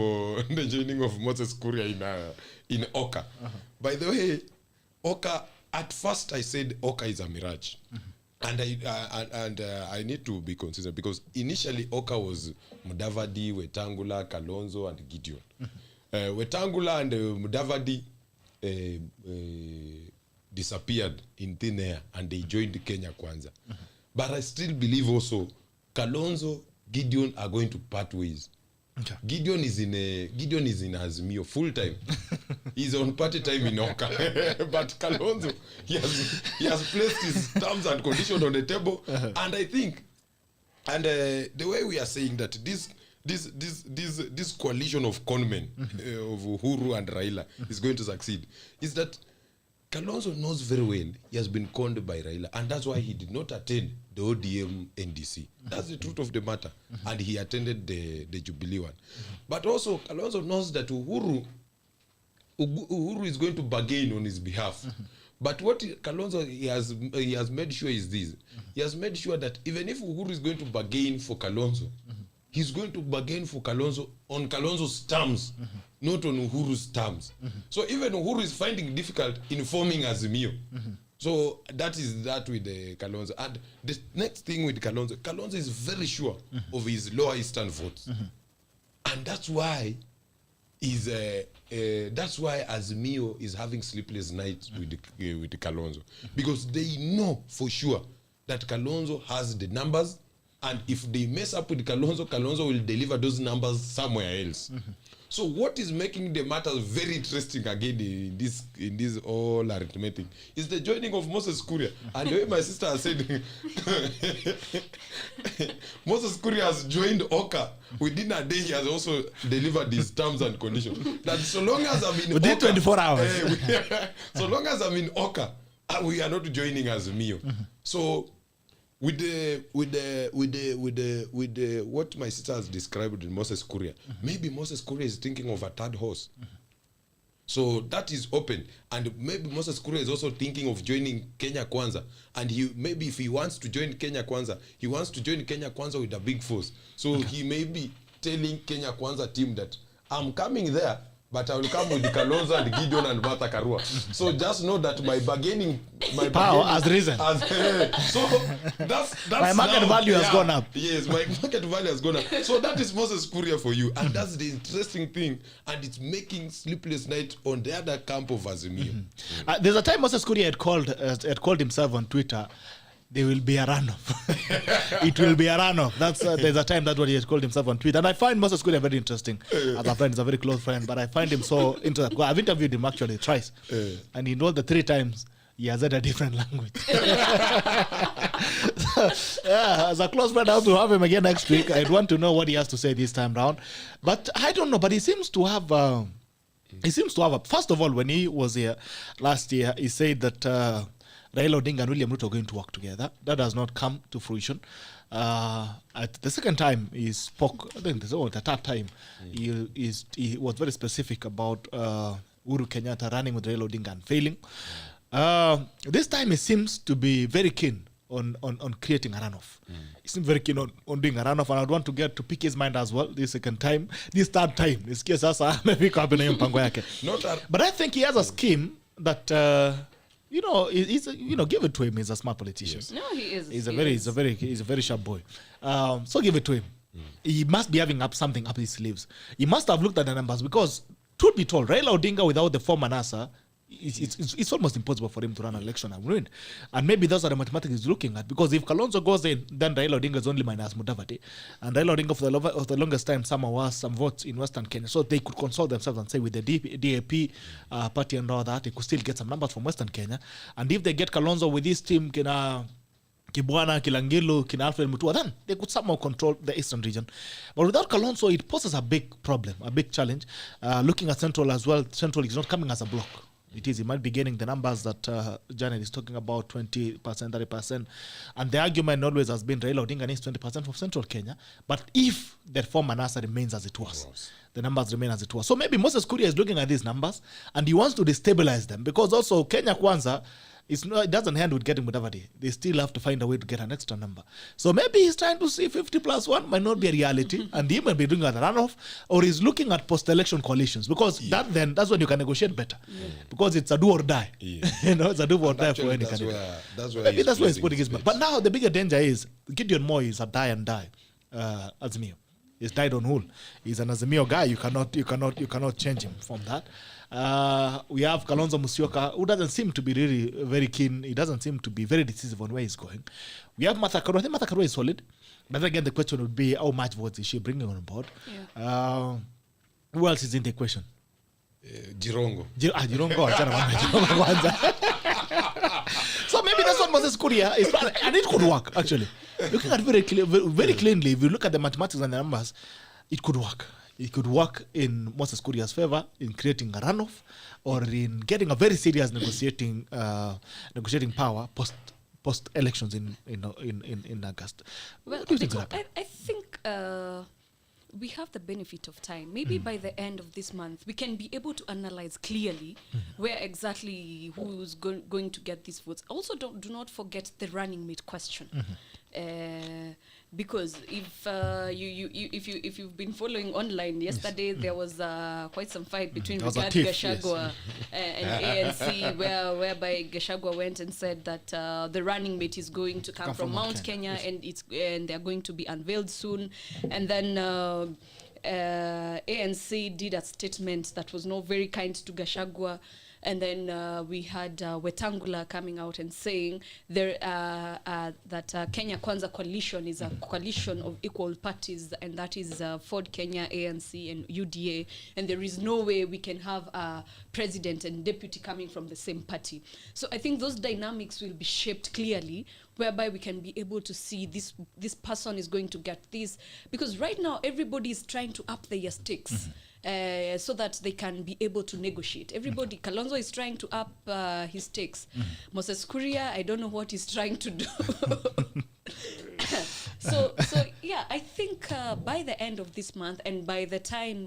Moses Kuria in Oka. By the way, Oka, at first I said Oka is a mirage. And I need to be consistent because initially Oka was Mudavadi, Wetangula, Kalonzo, and Gideon. Wetangula and Mudavadi disappeared in thin air and they joined Kenya Kwanza. But I still believe also Kalonzo, Gideon are going to part ways. Okay. Gideon is in Azimio full time. He's on party time in Oka. But Kalonzo, he has placed his terms and conditions on the table. And I think, and the way we are saying that this coalition of conmen of Uhuru and Raila is going to succeed is that Kalonzo knows very well he has been conned by Raila, and that's why he did not attend the ODM NDC. That's the truth of the matter. And he attended the Jubilee one. But also, Kalonzo knows that Uhuru is going to bargain on his behalf. But what Kalonzo he has made sure is this. He has made sure that even if Uhuru is going to bargain for Kalonzo, he's going to bargain for Kalonzo on Kalonzo's terms, not on Uhuru's terms. So even Uhuru is finding difficult in forming Azimio. So that is that with Kalonzo. And the next thing with Kalonzo is very sure of his lower eastern votes. And that's why Azimio is having sleepless nights with Kalonzo. Because they know for sure that Kalonzo has the numbers, and if they mess up with Kalonzo, Kalonzo will deliver those numbers somewhere else. So what is making the matter very interesting again in this all arithmetic is the joining of Moses Kuria. And the way my sister has said, Moses Kuria has joined Oka. Within a day, he has also delivered his terms and conditions. That so long as I'm in within Oka, 24 hours. So long as I'm in Oka, we are not joining Azimio. So with what my sister has described in Moses Kuria, maybe Moses Kuria is thinking of a third horse. So that is open, and maybe Moses Kuria is also thinking of joining Kenya Kwanza. And maybe if he wants to join Kenya Kwanza, he wants to join Kenya Kwanza with a big force. So he maybe telling Kenya Kwanza team that I'm coming there, but I will come with Kalonzo and Gideon and Martha Karua. So just know that my bargaining power has risen. So that's my market value has gone up. Yes, my market value has gone up. So that is Moses Kuria for you, and that's the interesting thing, and it's making sleepless night on the other camp of Azimio. There's a time Moses Kuria had called himself on Twitter. There will be a runoff. It will be a runoff. There's a time that's what he has called himself on Twitter. And I find Moses Kuria very interesting as a friend. He's a very close friend. But I find him so interesting. I've interviewed him actually twice. And in all the 3 times, he has said a different language. As a close friend, I hope to have him again next week. I'd want to know what he has to say this time round. But I don't know. But he seems to have... first of all, when he was here last year, he said that... Raila Odinga and William Ruto are going to work together. That has not come to fruition. At the second time he spoke, I think the third time, he was very specific about Uhuru Kenyatta running with Raila Odinga and failing. This time he seems to be very keen on creating a runoff. He seems very keen on doing a runoff, and I'd want to get to pick his mind as well this second time. This third time, but I think he has a scheme that... give it to him. He's a smart politician. Yes. No, he is. He's a very sharp boy. So give it to him. He must be having something up his sleeves. He must have looked at the numbers, because truth be told, Raila Odinga without the former NASA, it's almost impossible for him to run an election and win. And maybe those are the mathematics he's looking at, because if Kalonzo goes in, then Raila Odinga is only minus Mudavadi. And Raila Odinga for the longest time, somehow was some votes in Western Kenya. So they could consult themselves and say with the DAP party and all that, they could still get some numbers from Western Kenya. And if they get Kalonzo with his team, Kibwana, Kilangilu, Kina Alfred Mutua, then they could somehow control the eastern region. But without Kalonzo, it poses a big problem, a big challenge. Looking at Central as well, Central is not coming as a block. It is. He might be getting the numbers that Janet is talking about, 20%, 30%. And the argument always has been Raila Odinga needs 20% from Central Kenya. But if the former NASA remains as it was, the numbers remain as it was. So maybe Moses Kuria is looking at these numbers and he wants to destabilize them, because also Kenya Kwanza, it doesn't end with getting Mudavadi. They still have to find a way to get an extra number. So maybe he's trying to see 50 plus 1 might not be a reality, and he might be doing a runoff, or he's looking at post-election coalitions, because that's when you can negotiate better, because it's a do or die. It's a do or die for any candidate. Maybe that's where he's putting his money. But now the bigger danger is Gideon Moi is a die and die Azimio. He's died on whole. He's an Azimio guy. You cannot change him from that. We have Kalonzo Musyoka, who doesn't seem to be really very keen. He doesn't seem to be very decisive on where he's going. We have Martha Karua. I think Martha Karua is solid. But again, the question would be, how much votes is she bringing on board? Yeah. Who else is in the equation? Jirongo. Jirongo. So maybe that's what Moses Kuria is planning. And it could work, actually. Looking at very cleanly, if you look at the mathematics and the numbers, it could work. It could work in Moses Kuria's favor in creating a runoff, or in getting a very serious negotiating power post elections in August. Well, I think we have the benefit of time. Maybe by the end of this month, we can be able to analyze clearly where exactly who's going to get these votes. Also, do not forget the running mate question. Because if you've been following online, yesterday there was quite some fight between Gachagua and ANC, whereby Gachagua went and said that the running mate is going to come from Mount Kenya, yes. and they're going to be unveiled soon. And then ANC did a statement that was not very kind to Gachagua. And then we had Wetangula coming out and saying that Kenya Kwanza coalition is a coalition of equal parties, and that is Ford Kenya, ANC, and UDA. And there is no way we can have a president and deputy coming from the same party. So I think those dynamics will be shaped clearly, whereby we can be able to see this person is going to get this. Because right now, everybody is trying to up their stakes. So that they can be able to negotiate. Everybody, Kalonzo is trying to up his stakes. Moses Kuria, I don't know what he's trying to do. So yeah, I think by the end of this month, and by the time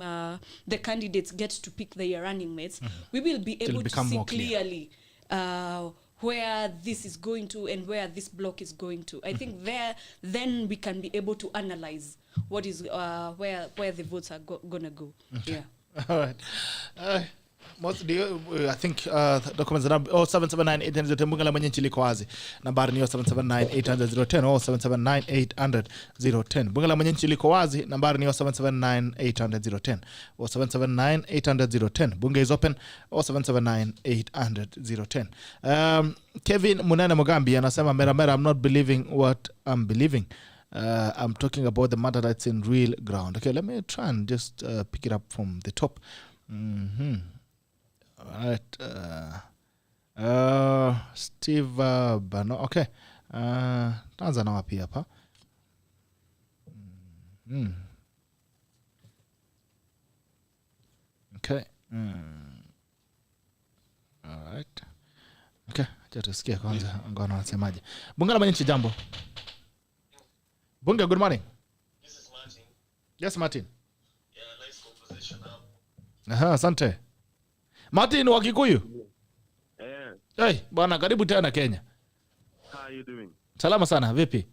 the candidates get to pick their running mates, we will be able to see clearly where this is going to and where this block is going to. I think then we can be able to analyze what is where the votes are gonna go. Yeah. All right. I think documents number 0779-800 bunga la mwenyeji liko wazi. Nambari ni 0779-800-010 au 0779-800-010. Bunga la mwenyeji liko wazi. Nambari ni 0779-800-010 au 0779-800-010. Bunga is open au 0779-800-010. Kevin Munene Mugambi anasema mera I'm not believing what I'm believing. I'm talking about the matter that's in real ground. Okay, let me try and just pick it up from the top. All right. Steve Bano. Okay. Tanza na wapi hapa? Okay. All right. Okay. Acha tusikie kwanza ngono wanasemaje. Bunga la mwenyeji jambo. Bunga, good morning. This is Martin. Yes, Martin. Yeah, nice composition. Asante. Martin wa Kikuyu. Yeah. Hey, bwana karibu tena Kenya. How are you doing? Salama sana, vipi?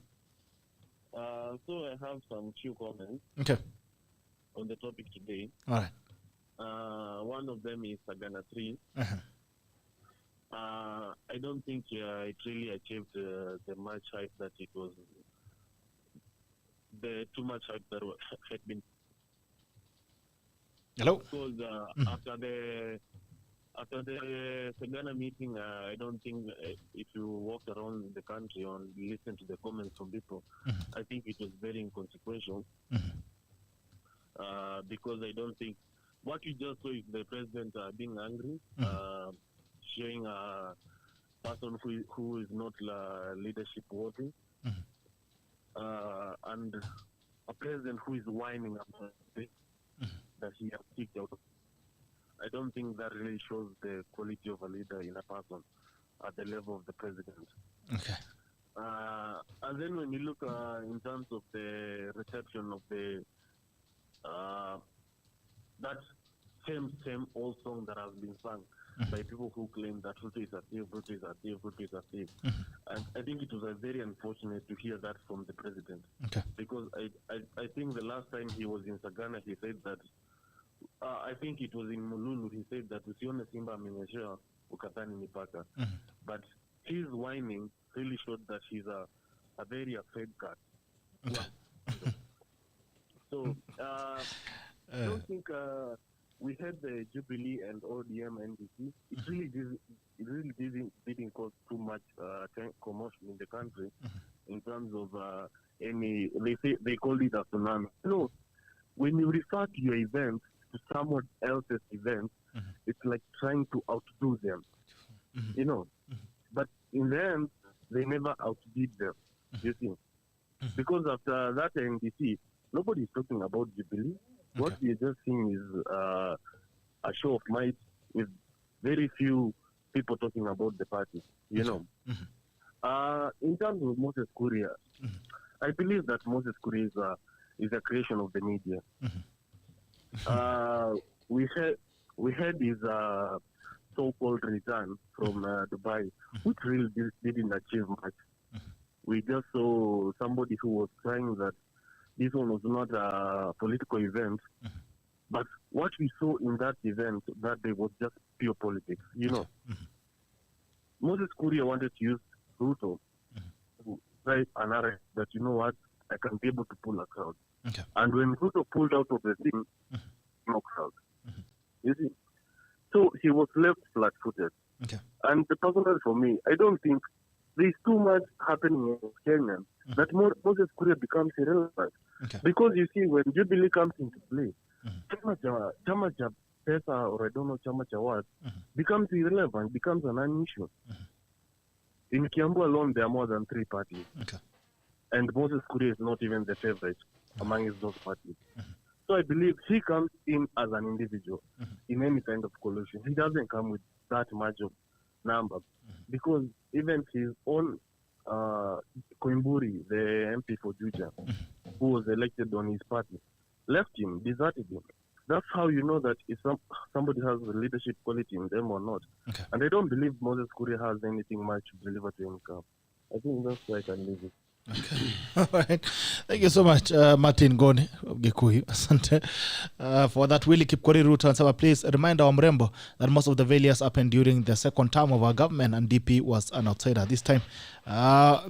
So I have some few comments Okay. on the topic today. All right. One of them is Sagana 3. I don't think it really achieved the much hype that it was. The too much hype that had been. Hello. Because after the Sagana meeting, I don't think if you walk around the country and listen to the comments from people, I think it was very inconsequential. Because I don't think what you just saw is the president being angry, showing a person who is not leadership worthy, and a president who is whining about it, that he has kicked out of. I don't think that really shows the quality of a leader in a person at the level of the president. Okay. And then when you look in terms of the reception of the that same old song that has been sung by people who claim that Ruto is a thief, Ruto is a thief, Ruto is a thief. And I think it was very unfortunate to hear that from the president. Okay. Because I think the last time he was in Sagana, he said that, I think it was in Mululu, he said that usione simba amenyeshewa ukatani mipaka. But his whining really showed that he's a very afraid cat. Okay. So, I don't think we had the Jubilee and ODM NDC. It really didn't cause too much commotion in the country in terms of they called it a tsunami. No, when you refer to your event to someone else's event, it's like trying to outdo them, you know. But in the end, they never outdid them, you see. Because after that NDC, nobody is talking about Jubilee. Okay. What we're just seeing is a show of might with very few people talking about the party, you know. In terms of Moses Kuria, I believe that Moses Kuria is a creation of the media. We had his so-called return from Dubai, which really didn't achieve much. We just saw somebody who was trying that this one was not a political event, but what we saw in that event that day was just pure politics, you know. Moses Kuria wanted to use Ruto to try a narrative that, you know what, I can be able to pull a crowd. Okay. And when Ruto pulled out of the thing, no crowd. You see? So he was left flat-footed. Okay. And personally for me, I don't think there's too much happening in Kenya that Moses Kuria becomes irrelevant. Okay. Because you see, when Jubilee comes into play, chama cha pesa, or I don't know chama cha what, becomes irrelevant, becomes a non-issue. In Kiambu alone, there are more than 3 parties. Okay. And Moses Kuria is not even the favorite among those parties. So I believe he comes in as an individual in any kind of coalition. He doesn't come with that much of number because even his own Koimburi, the MP for Juja, who was elected on his party, left him, deserted him. That's how you know that if somebody has a leadership quality in them or not. Okay. And I don't believe Moses Kuria has anything much to deliver to him. I think that's why I can leave it. Okay. All right. Thank you so much, Martin Goni Gikuyu. Asante for that. Willie Kipkori Ruto and Saba, please remind our Mrembo that most of the failures happened during the second term of our government, and DP was an outsider this time. But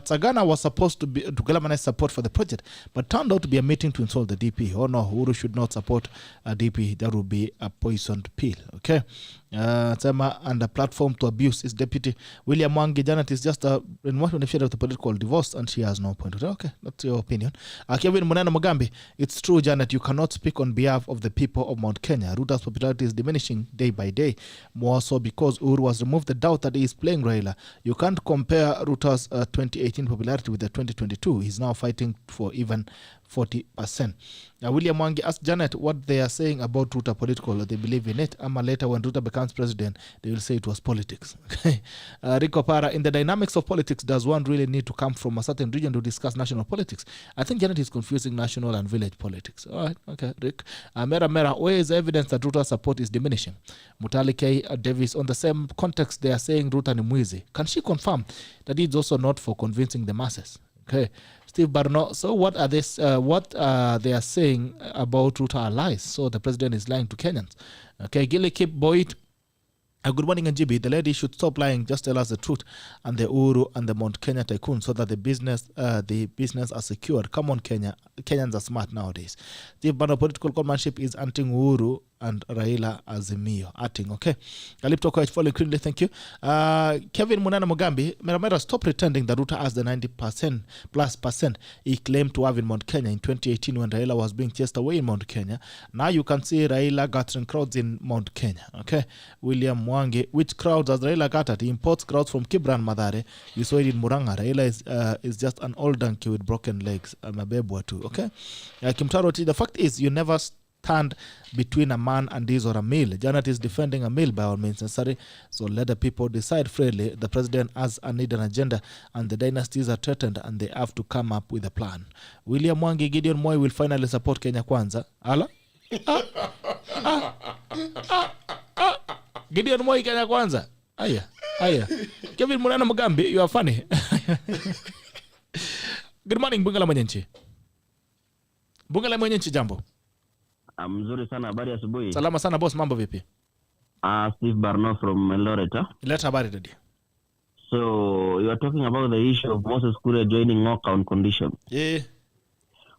Sagana was supposed to galvanize support for the project, but turned out to be a meeting to insult the DP. Oh no, Uhuru should not support a DP. That would be a poisoned pill. Okay. And the platform to abuse is Deputy William Mwangi. Janet is just in one beneficiary of the political divorce, and she has no point. Okay, that's your opinion. Kevin Munana Mugambi, it's true, Janet, you cannot speak on behalf of the people of Mount Kenya. Ruto's popularity is diminishing day by day, more so because Uhuru has removed the doubt that he is playing Raila. You can't compare Ruto's 2018 popularity with the 2022. He's now fighting for even 40%. William Mwangi asked Janet what they are saying about Ruto political. They believe in it. Ama later when Ruto becomes president, they will say it was politics. Okay. Rico Para, in the dynamics of politics, does one really need to come from a certain region to discuss national politics? I think Janet is confusing national and village politics. All right. Okay, Rick. Mera, where is evidence that Ruto's support is diminishing? Mutali K. Davis, on the same context, they are saying Ruto ni mwizi. Can she confirm that it's also not for convincing the masses? Okay. Steve Barno, so what they are saying about Ruto are lies. So the president is lying to Kenyans. Okay, Gilly Kip Boyd. Good morning, Njibi. The lady should stop lying. Just tell us the truth. And the Uhuru and the Mount Kenya tycoon, so that the business are secured. Come on, Kenya. Kenyans are smart nowadays. Steve Barno, political comradeship is anting Uhuru and Raila Azimio. Acting, okay. Kalipto Coach following clearly, thank you. Kevin Munana Mugambi, Mera, stop pretending that Ruto has the 90% he claimed to have in Mount Kenya in 2018 when Raila was being chased away in Mount Kenya. Now you can see Raila gathering crowds in Mount Kenya, okay. William Mwangi, which crowds has Raila gathered? He imports crowds from Kibra and Mathare. You saw it in Muranga. Raila is just an old donkey with broken legs. Mabebwa too, okay. Kimtaroti, the fact is you never stand between a man and his or a meal. Janet is defending a meal by all means necessary, so let the people decide freely. The president has a need an agenda, and the dynasties are threatened, and they have to come up with a plan. William Mwangi, Gideon Moi will finally support Kenya Kwanza. Ala? Gideon Moi Kenya Kwanza. Aya. Kevin Munana Mugambi, you are funny. Good morning, Bungala Mwenyenchi. Bungala Mwenyenchi, jambo. Mzuri sana, habari asubuhi. Salama sana boss, mambo vipi? Steve Barno from Eldoret. Leta habari daddy. So you are talking about the issue of Moses Kuria joining Oka on condition. Yeah.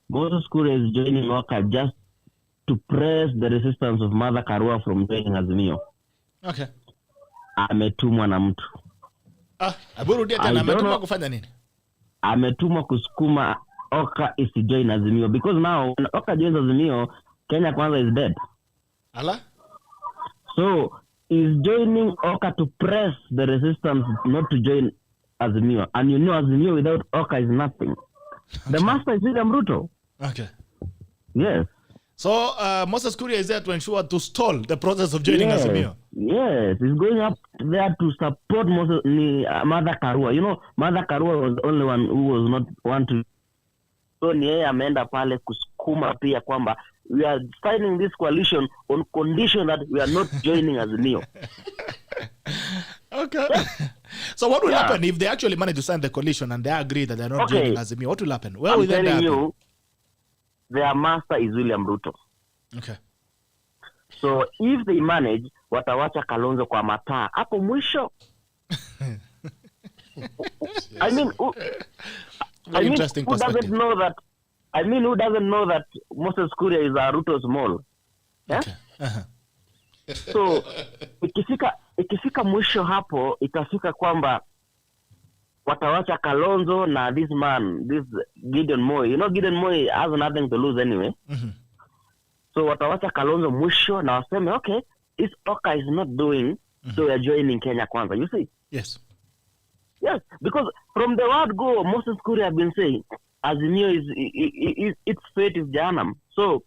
Moses Kuria is joining Oka just to press the resistance of Mother Karua from joining Azimio. Okay. Ametumwa na mtu. Aburudia tena ametumwa kufanya nini? Ametumwa kusukuma Oka isijoin Azimio, because now when Oka joins Azimio, Kenya Kwanza is dead. Ala? So, is joining Oka to press the resistance not to join Azimio. And you know Azimio without Oka is nothing. Okay. The master is William Ruto. Okay. Yes. So, Moses Kuria is there to ensure, to stall the process of joining Azimio. Yes, he's going up there to support Mother Karua. You know, Mother Karua was the only one who was not one to... So, ni yeye ameenda pale kusukuma pia kwamba we are signing this coalition on condition that we are not joining Azimio. Okay. So what will happen if they actually manage to sign the coalition and they agree that they're not joining Azimio? What will happen? Where will they telling happen? you, their master is William Ruto. Okay. So if they manage, watawacha Kalonzo kwa mataa hapo mwisho. I mean, who doesn't know that? I mean, who doesn't know that Moses Kuria is a Ruto's mole? Yeah? Okay. So, ikifika mwisho hapo, itafika kwamba watawacha Kalonzo na this man, this Gideon Moi. You know, Gideon Moi has nothing to lose anyway. Mm-hmm. So, watawacha Kalonzo mwisho na waseme, okay, this Oka is not doing, so we are joining Kenya Kwanza. You see? Yes. Yes, because from the word go, Moses Kuria have been saying, Azimio is its fate is Jahannam. So,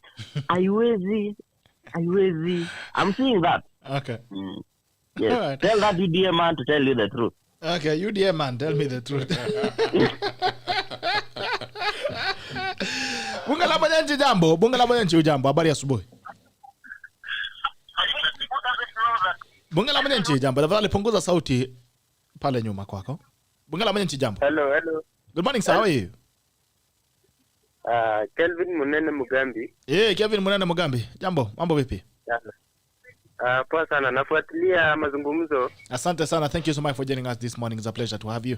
haiwezi. I'm seeing that. Okay. Yes. Right. Tell that UDA man to tell you the truth. Okay, UDA man, tell me the truth. Bungala Mwenyenchi. Mwananchi jambo, bunge la Mwananchi ujambo, habari ya asubuhi. Bunge la Mwananchi jambo, tafadhali punguza sauti pale nyuma kwako. Bunge la Mwananchi jambo. Hello. Good morning sir, how are you? Kelvin Munene Mugambi. Kevin Munene Mugambi. Jambo, mambo vipi? Poa sana, nafuatilia mazungumzo. Asante sana. Thank you so much for joining us this morning. It's a pleasure to have you.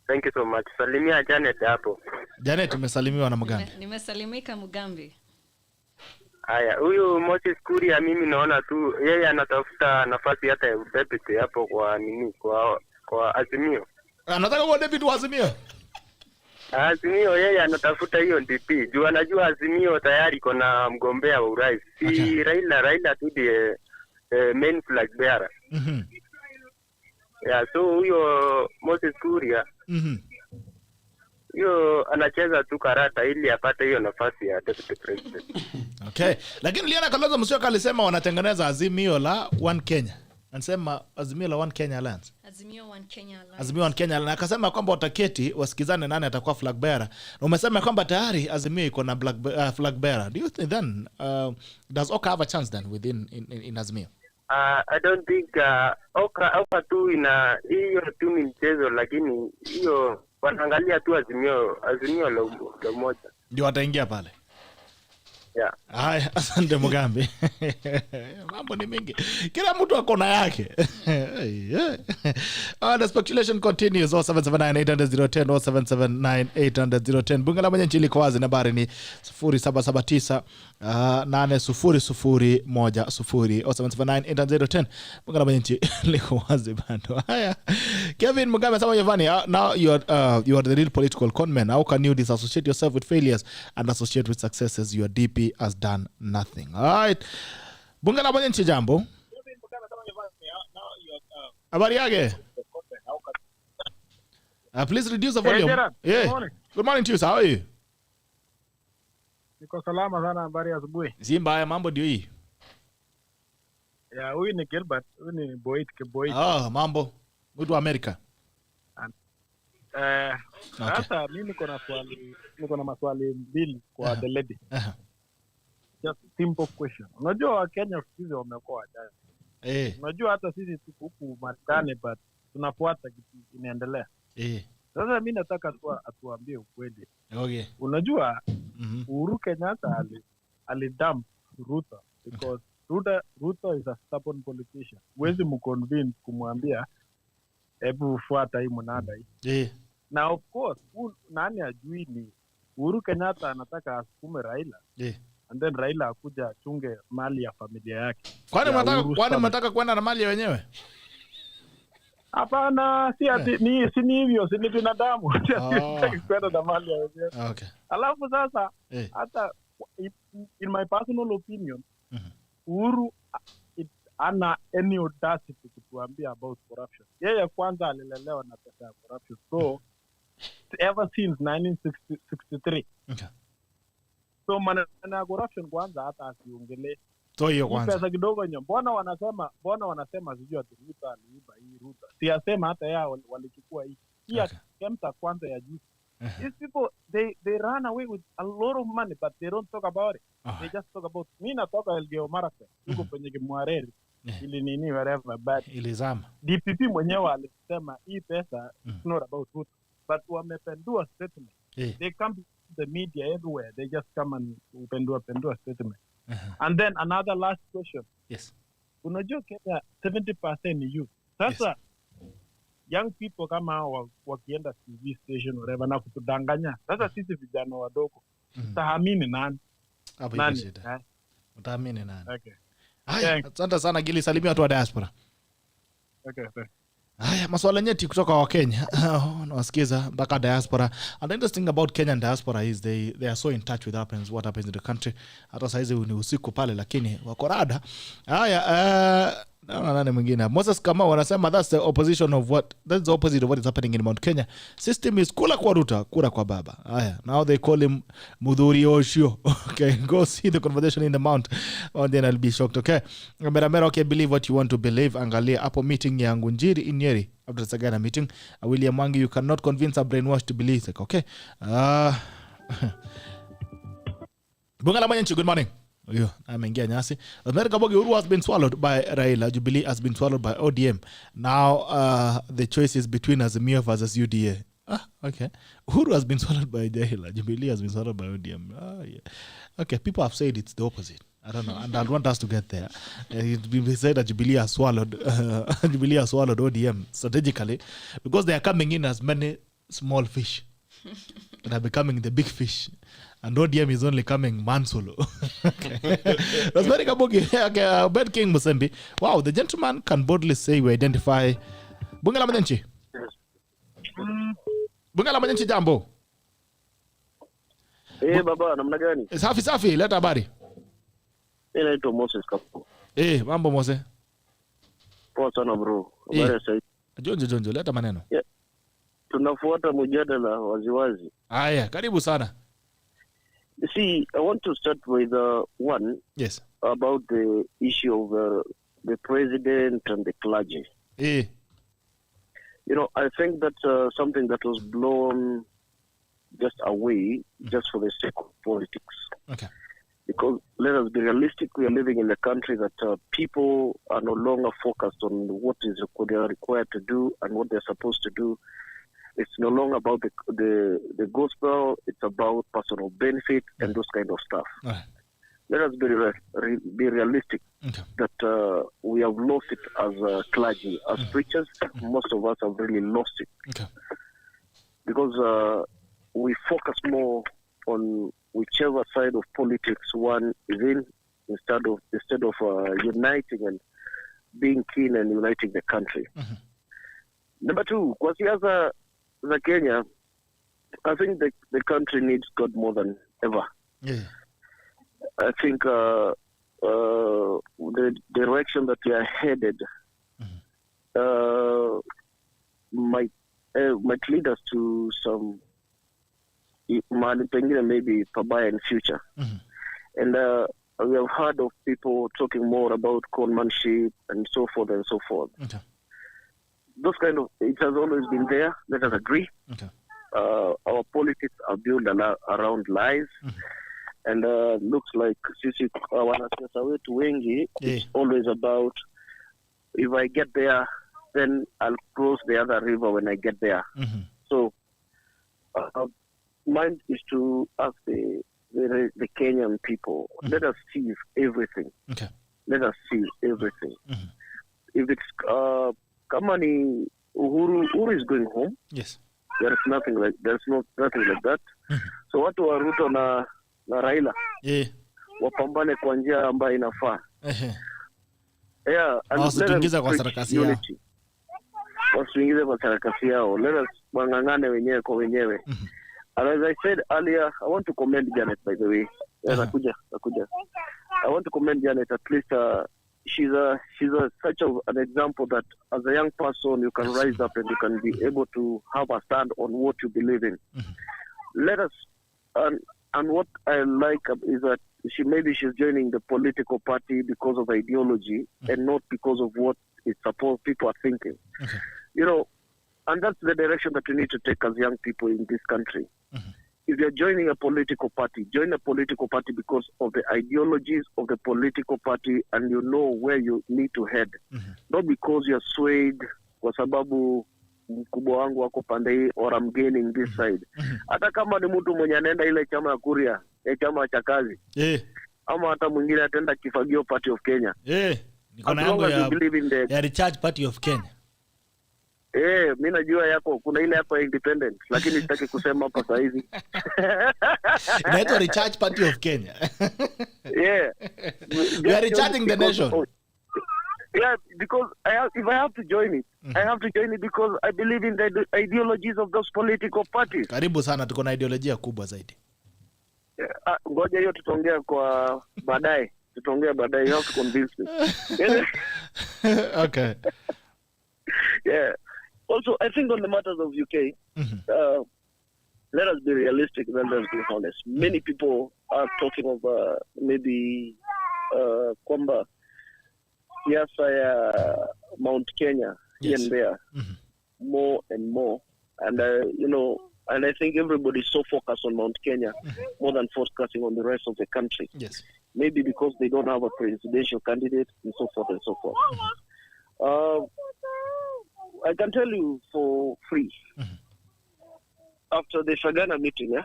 Thank you so much. Salimia Janet hapo. Janet, umesalimiwa na Mugambi. Nimesalimika Mugambi. Haya, huyu Moses Kuria mimi naona tu yeye anatafuta nafasi hata ya deputy hapo kwa nini? Kwa Azimio. Anataka kuwa deputy wa Azimio. Azimio yeye anatafuta hiyo DP. Juu anajua Azimio tayari kuna mgombea wa urais. Si okay. Raila tu die main flag bearer. Yeah, so huyo Moses Kuria. Hiyo anacheza tu karata ili apate hiyo nafasi ya deputy president. Okay. Lakini Liana Kalonzo Musyoka alisema wanatengeneza Azimio la One Kenya. Anasema Azimio la One Kenya Alliance. Azimio One Kenya Alliance. Azimio One Kenya, na akasema kwamba wataketi wasikizane nani atakuwa flag bearer. Na umesema kwamba tayari Azimio iko na flag bearer. Do you think then does Oka have a chance then within in Azimio? I don't think Oka tu ina hiyo tu ni mchezo, lakini hiyo wanaangalia tu Azimio la moja. Ndio wataingia pale. Yeah. Haya, asante Mugambi. Mambo ni mingi. Kila mtu akona yake. The speculation continues. 0779-800-010, 0779-800-010. Bunge la Mwananchi liko wazi, nambari ni 0779 800 110, 0779-800-010. Bunge la Mwananchi liko wazi bado. Haya. Kevin Mugambi sema Yevani, now you are the real political conman. How can you disassociate yourself with failures and associate with successes? Your DP has done nothing. All right. Bunge la Mwananchi jambo. Habari yake? Please reduce the volume. Good morning. Good morning to you, sir. How are you? Niko salama sana, habari ya asubuhi. Simba ya mambo ndio hii. Ya, huyu ni Gilbert, huyu ni Boyd. Mambo. Mtu wa Amerika. Sasa mimi niko na maswali mbili kwa the lady. Just simple question. Unajua Wakenya sisi wamekuwa wajanja. Unajua hata sisi tuko huku Marekani but tunafuata kitu inaendelea. Sasa mimi nataka atuambie ukweli. Okay. Unajua Uhuru Kenyatta alidump Ruto because Ruto is a stubborn politician. Huwezi mconvince kumwambia hebu fuata hii mnada hii. Na of course nani ajui ni Uhuru Kenyatta anataka asukume Raila. And then Raila akuja achunge mali ya familia yake. Kwani mnataka kwenda na mali ya wenyewe? Hapana, si hivyo, si ni binadamu. Sitaki kwenda na mali ya wenyewe. Okay. Alafu sasa hata in my personal opinion, Uhuru ana any audacity kutuambia about corruption. Yeye kwanza alilelewa na pesa ya corruption. So ever since 1963. Okay. So maneno ya corruption kwanza hata asiongelee. So hiyo kwanza. Pesa kidogo nyo. Mbona wanasema sijui ati Ruto aliiba hii Ruto. Siasema hata yao walichukua hii. Hii kemta kwanza ya juu. These people they run away with a lot of money but they don't talk about it. They just talk about mimi natoka Elgeyo Marakwet. Yuko kwenye Kimwareri. Ili nini whatever but ilizama. DPP mwenyewe alisema hii pesa it's not about Ruto. But wamependua statement. They come to the media everywhere. They just come and pendua statement. And then another last question. Yes. Unajua Kenya 70% ni youth. Sasa young people kama hao wakienda TV station whatever na kutudanganya. Sasa sisi vijana wadogo tahamini nani? Utaamini nani? Okay. Haya, asante sana Gili, salimia watu wa diaspora. Okay. Haya, maswala nyeti kutoka wa Kenya. Nawasikiza mpaka diaspora. And the interesting about Kenyan diaspora is they are so in touch with what happens in the country. Hata saizi ni usiku pale lakini wako rada. Haya, nani mwingine? Moses Kamau wanasema that's the opposite of what is happening in Mount Kenya. System is kula kwa Ruto, kura kwa baba. Haya, now they call him Mudhuri Oshio. Okay, go see the conversation in the Mount. And then I'll be shocked, okay? Mera, okay, believe what you want to believe. Angalia hapo meeting ya Ngunjiri in Nyeri after the Sagana meeting. William Mwangi, you cannot convince a brainwash to believe it, okay? Bungala Manyanchi, good morning. Ameingia nyasi. America Bogi, Uhuru has been swallowed by Raila. Jubilee has been swallowed by ODM. Now the choice is between Azimio versus UDA. Okay. Uhuru has been swallowed by Raila. Jubilee has been swallowed by ODM. Yeah. Okay, people have said it's the opposite. I don't know, and I want us to get there. It's been said that Jubilee has swallowed ODM strategically because they are coming in as many small fish that are becoming the big fish, and ODM is only coming man solo. Okay. Rosemary Kabugi, okay, Ben King Musembi. Wow, the gentleman can boldly say we identify. Bungala Manyanchi. Bungala Manyanchi jambo. Baba, namna gani? Safi, leta habari. Naitwa Moses Kapo. Mambo Mose. Poa sana bro. Habari sasa. Jonjo, leta maneno. Yeah. Tunafuata mjadala waziwazi. Haya, karibu sana. You see, I want to start with one. Yes. About the issue of the president and the clergy. You know, I think that's something that was blown just away just for the sake of politics. Okay. Because let us be realistic, we are living in a country that people are no longer focused on what they are required to do and what they're supposed to do. It's no longer about the gospel, it's about personal benefit and those kind of stuff. Right. Let us be realistic that we have lost it as clergy, as preachers. Most of us have really lost it. Okay. Because we focus more on whichever side of politics one is in, instead of uniting and being keen and uniting the country. Number two, kwa siasa za Kenya, I think the country needs God more than ever. Yeah. I think the direction that we are headed might lead us to some maybe pabaya in future. And we have heard of people talking more about conmanship and so forth and so forth. Okay. Those kind of, it has always been there. Let us agree. Okay. Our politics are built around lies. And looks like sisi wanasiasa wetu wengi, it's always about, if I get there, then I'll cross the other river when I get there. So mine is to ask the Kenyan people, let us seize everything. Okay. Let us seize everything. If it's kama ni Uhuru is going home. Yes. There's nothing like that. So watu wa Ruto na Raila wapambane kwa njia ambayo inafaa. Wasituingize kwa sarakasi yao. Wasituingize kwa sarakasi yao. Let us wangangane wenyewe kwa wenyewe. And as I said earlier, I want to commend Janet, by the way. Nakuja. I want to commend Janet. At least she's such an example that as a young person you can rise up and you can be able to have a stand on what you believe in. Let us, and what I like is that she's joining the political party because of ideology and not because of what it's supposed people are thinking. Okay. You know, and that's the direction that we need to take as young people in this country. If you're joining a political party, join a political party because of the ideologies of the political party and you know where you need to head. Not because you're swayed kwa sababu mkubwa wangu wako pande hii or I'm gaining this side. Hata kama ni mtu mwenye anaenda ile chama ya Kuria, chama cha kazi. Ama hata mwingine ataenda Kifagio Party of Kenya. Niko na yangu ya Recharge Party of Kenya. Mimi najua yako kuna ile hapa independent lakini sitaki kusema hapa saa hizi. Inaitwa Recharge Party of Kenya. We are recharging the nation. Because if I have to join it, I have to join it because I believe in the ideologies of those political parties. Karibu sana, tuko na ideolojia kubwa zaidi. Ngoja hiyo tutaongea kwa baadaye. You have to convince me. Okay. Also, I think on the matters of UK, let us be realistic, let us be honest. Many people are talking of maybe kwamba siasa ya Mount Kenya here and there, more and more. And, you know, And I think everybody's so focused on Mount Kenya more than focusing on the rest of the country. Yes. Maybe because they don't have a presidential candidate and so forth and so forth. I can tell you for free. After the Sagana meeting,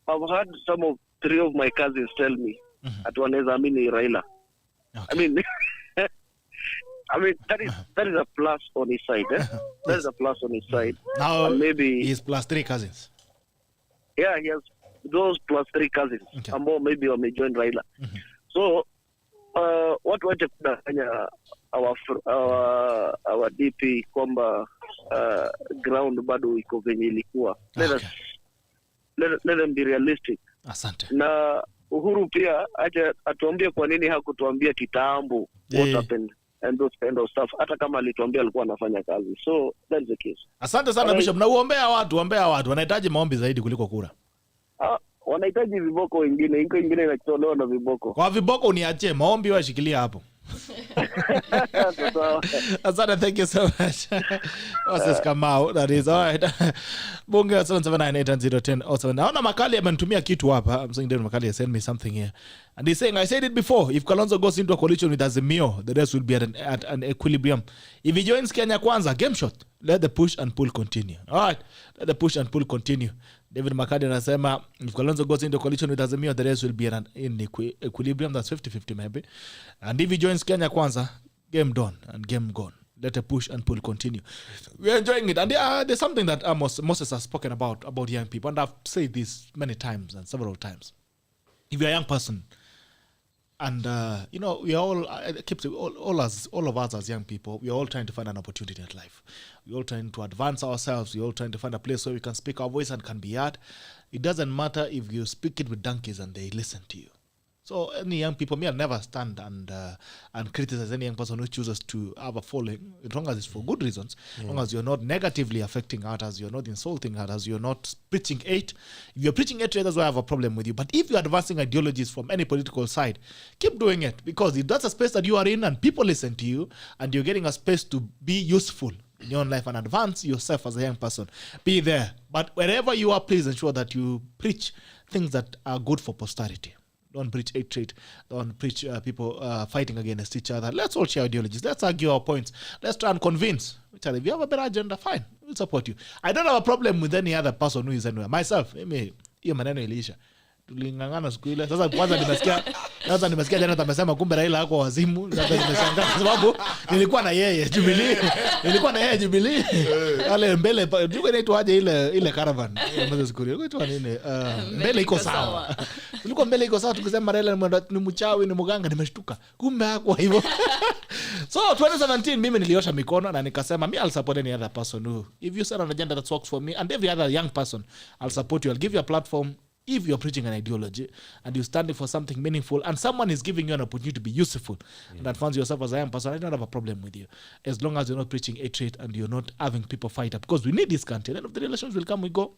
I've had some of 3 of my cousins tell me at wanaweza amini Raila. Okay. I mean that is a plus on his side. That is a plus on his side. Now and maybe he's plus 3 cousins. Yeah, he has those plus 3 cousins. Okay. And more maybe wamejoin Raila. So what wache kudanganya our DP kwamba ground bado iko venye ilikuwa. Let them be realistic. Asante. Na Uhuru pia acha atuambie kwa nini hakutuambia kitambo what happened and those kind of stuff. Hata kama alituambia alikuwa anafanya kazi. So that's the case. Asante sana Bishop. Na uombea watu wanahitaji maombi zaidi kuliko kura. Wanahitaji viboko wengine, iko ingine inatolewa na viboko. Kwa viboko uniachie, maombi washikilia hapo. Asante, thank you so much. What's this come out? That is all right. Bunge 779801007. Naona Makali amenitumia kitu hapa. I'm saying David Makali sent me something here. And he's saying, I said it before, if Kalonzo goes into a coalition with Azimio, the rest will be at an equilibrium. If he joins Kenya Kwanza, game shot. Let the push and pull continue. All right, let the push and pull continue. David Makadi anasema, if Kalonzo goes into a coalition with Azimio, the rest will be in equilibrium. That's 50-50 maybe. And if he joins Kenya Kwanza, game done and game gone. Let the push and pull continue. We're enjoying it. And there's something that Moses has spoken about young people. And I've said this many times and several times. If you're a young person, and we are all, all of us as young people, we are all trying to find an opportunity in life. We're all trying to advance ourselves. We're all trying to find a place where we can speak our voice and can be heard. It doesn't matter if you speak it with donkeys and they listen to you. So any young people, I'll never stand and criticize any young person who chooses to have a following, as long as it's for good reasons, as long as you're not negatively affecting others, you're not insulting others, you're not preaching hate. If you're preaching hate, that's why I have a problem with you. But if you're advancing ideologies from any political side, keep doing it, because if that's a space that you are in and people listen to you and you're getting a space to be useful in your own life and advance yourself as a young person, be there. But wherever you are, please ensure that you preach things that are good for posterity. Don't preach hatred. Don't preach people fighting against each other. Let's all share ideologies. Let's argue our points. Let's try and convince each other. If you have a better agenda, fine. We'll support you. I don't have a problem with any other person who is anywhere. Myself, hiyo maneno iliisha. Tulingangana siku ile. Sasa kwanza nimesikia jana amesema kumbe Raila hako wazimu. Sasa nimeshangaa kwa sababu nilikuwa na yeye Jubilee. Ale mbele ndio inaitwa aje ile caravan. Mwanzo siku ile inaitwa nini? Mbele iko sawa. Tulikuwa mbele iko sawa tukisema Raila ni mchawi ni mganga, nimeshtuka. Kumbe hako hivyo. So 2017 mimi niliosha mikono na nikasema I'll support any other person who, if you set an agenda that works for me, and every other young person, I'll support you. I'll give you a platform. If you're preaching an ideology and you're standing for something meaningful and someone is giving you an opportunity to be useful and advance yourself as a young person, I don't have a problem with you. As long as you're not preaching hatred and you're not having people fight up. Because we need this country. Then if the relations will come, we go.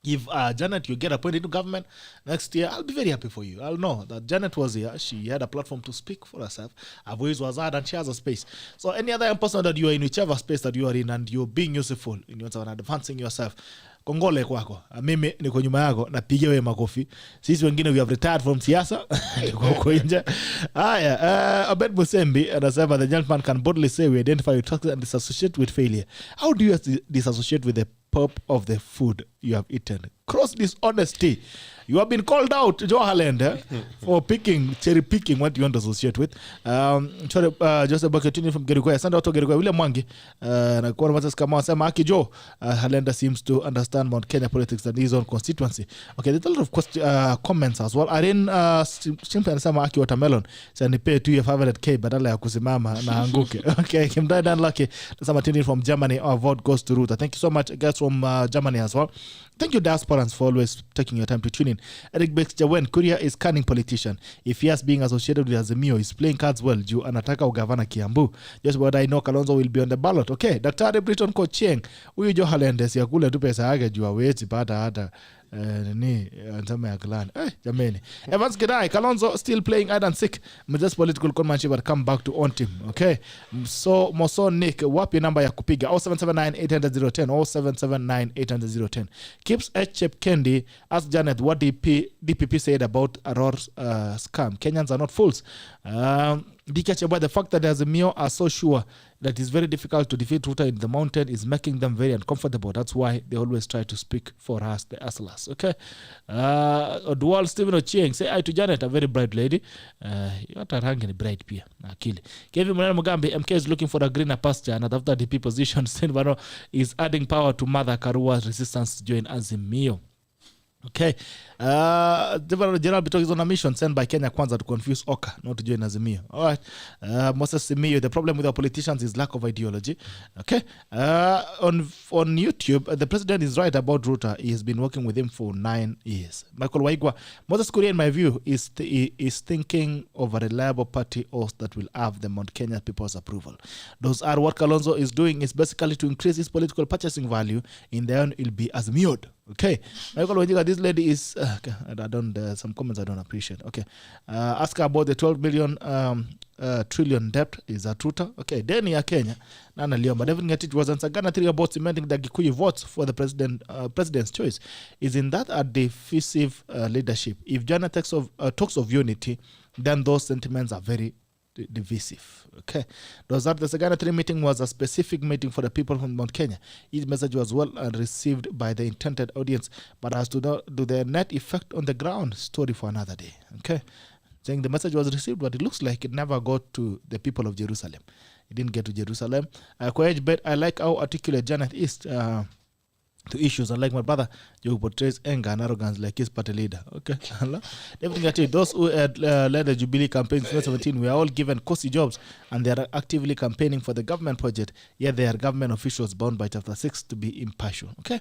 If Janet, you get appointed to government next year, I'll be very happy for you. I'll know that Janet was here. She had a platform to speak for herself. Her voice was heard and she has a space. So any other young person that you are in, whichever space that you are in, and you're being useful in your and advancing yourself, kongole kwako. Mimi niko nyuma yako napiga wewe makofi. Sisi wengine we have retired from siasa. Kwa nje. Haya, Abed Musembi anasema the gentleman can boldly say we identify with success and disassociate with failure. How do you disassociate with the pop of the food you have eaten? Cross dishonesty. You have been called out, KHALENDE, for cherry picking what you want to associate with. Joseph Baketini from Gerikwe. Send out to Gerikwe. William Mwangi. Na kwa Moses Kamau sema Aki Joe. KHALENDE seems to understand Mount Kenya politics and his own constituency. Okay, there's a lot of comments as well. Irene simply anasema Aki Watermelon. Sasa nipe tu ya 500k badala ya kusimama na anguke. Okay, Kimdai Dan Lucky. Nasema tuning from Germany. Our vote goes to Ruta. Thank you so much guys from Germany as well. Thank you diasporans for always taking your time to tune in. Eric Bex Jawen, Kuria is cunning politician. If he has being associated with Azimio, he's playing cards well. Juu anataka ugavana Kiambu. Just what I know, Kalonzo will be on the ballot. Okay, Dr. Briton Kocheng. Huyu KHALENDE siya kule tu pesa yake juu hawezi pata hata Nzama ya clan. Jameni. Evans Gidai, Kalonzo still playing hide and seek. Just political conmanship but come back to haunt him. Okay. So Moso Nick, wapi namba ya kupiga 0779-800-010 0779-800-010. Keeps H-Chip Kendi, ask Janet what DPP said about Auror's scam. Kenyans are not fools. About the fact that the Azimio are so sure that it's very difficult to defeat Ruto in the mountain is making them very uncomfortable. That's why they always try to speak for us, the Aslas. Okay. Dual Stephen Ochieng, say hi to Janet, a very bright lady. You got a rank in bright pia. Akili. Kevin Munana Mugambi, MK is looking for a greener pasture, and after DP position, Senvaro is adding power to Mother Karua's resistance to join Azimio. Okay. Gerald Bito is on a mission sent by Kenya Kwanza to confuse Oka, not to join Azimio. All right. Moses Simiyu, the problem with our politicians is lack of ideology. Okay. On YouTube, the president is right about Ruto. He has been working with him for 9 years. Michael Waigwa, Moses Kuria, in my view, is thinking of a reliable party oath that will have the Mount Kenya people's approval. Those are what Kalonzo is doing, is basically to increase his political purchasing value. In the end, it'll be Azimio. Okay. Michael Waigwa, this lady is some comments I don't appreciate. Okay. Ask her about the 12 million trillion debt. Is that Ruto? Okay. Deni ya Kenya. Nana Liomba. David Ngetich was on Sagana 3 about cementing the Gikuyu votes for the president's choice. Is in that a divisive leadership? If Jana talks of unity, then those sentiments are very divisive. Okay. Those are the Sagana 3 meeting was a specific meeting for the people from Mount Kenya. His message was well received by the intended audience, but as to the net effect on the ground, story for another day. Okay. Saying the message was received, but it looks like it never got to the people of Jerusalem. It didn't get to Jerusalem. But I like how articulate Janet is to issues, unlike my brother, Joe portrays anger and arrogance like his party leader. Okay. Those who had led the Jubilee campaign in 2017 were all given cozy jobs, and they are actively campaigning for the government project, yet they are government officials bound by Chapter 6 to be impartial. Okay.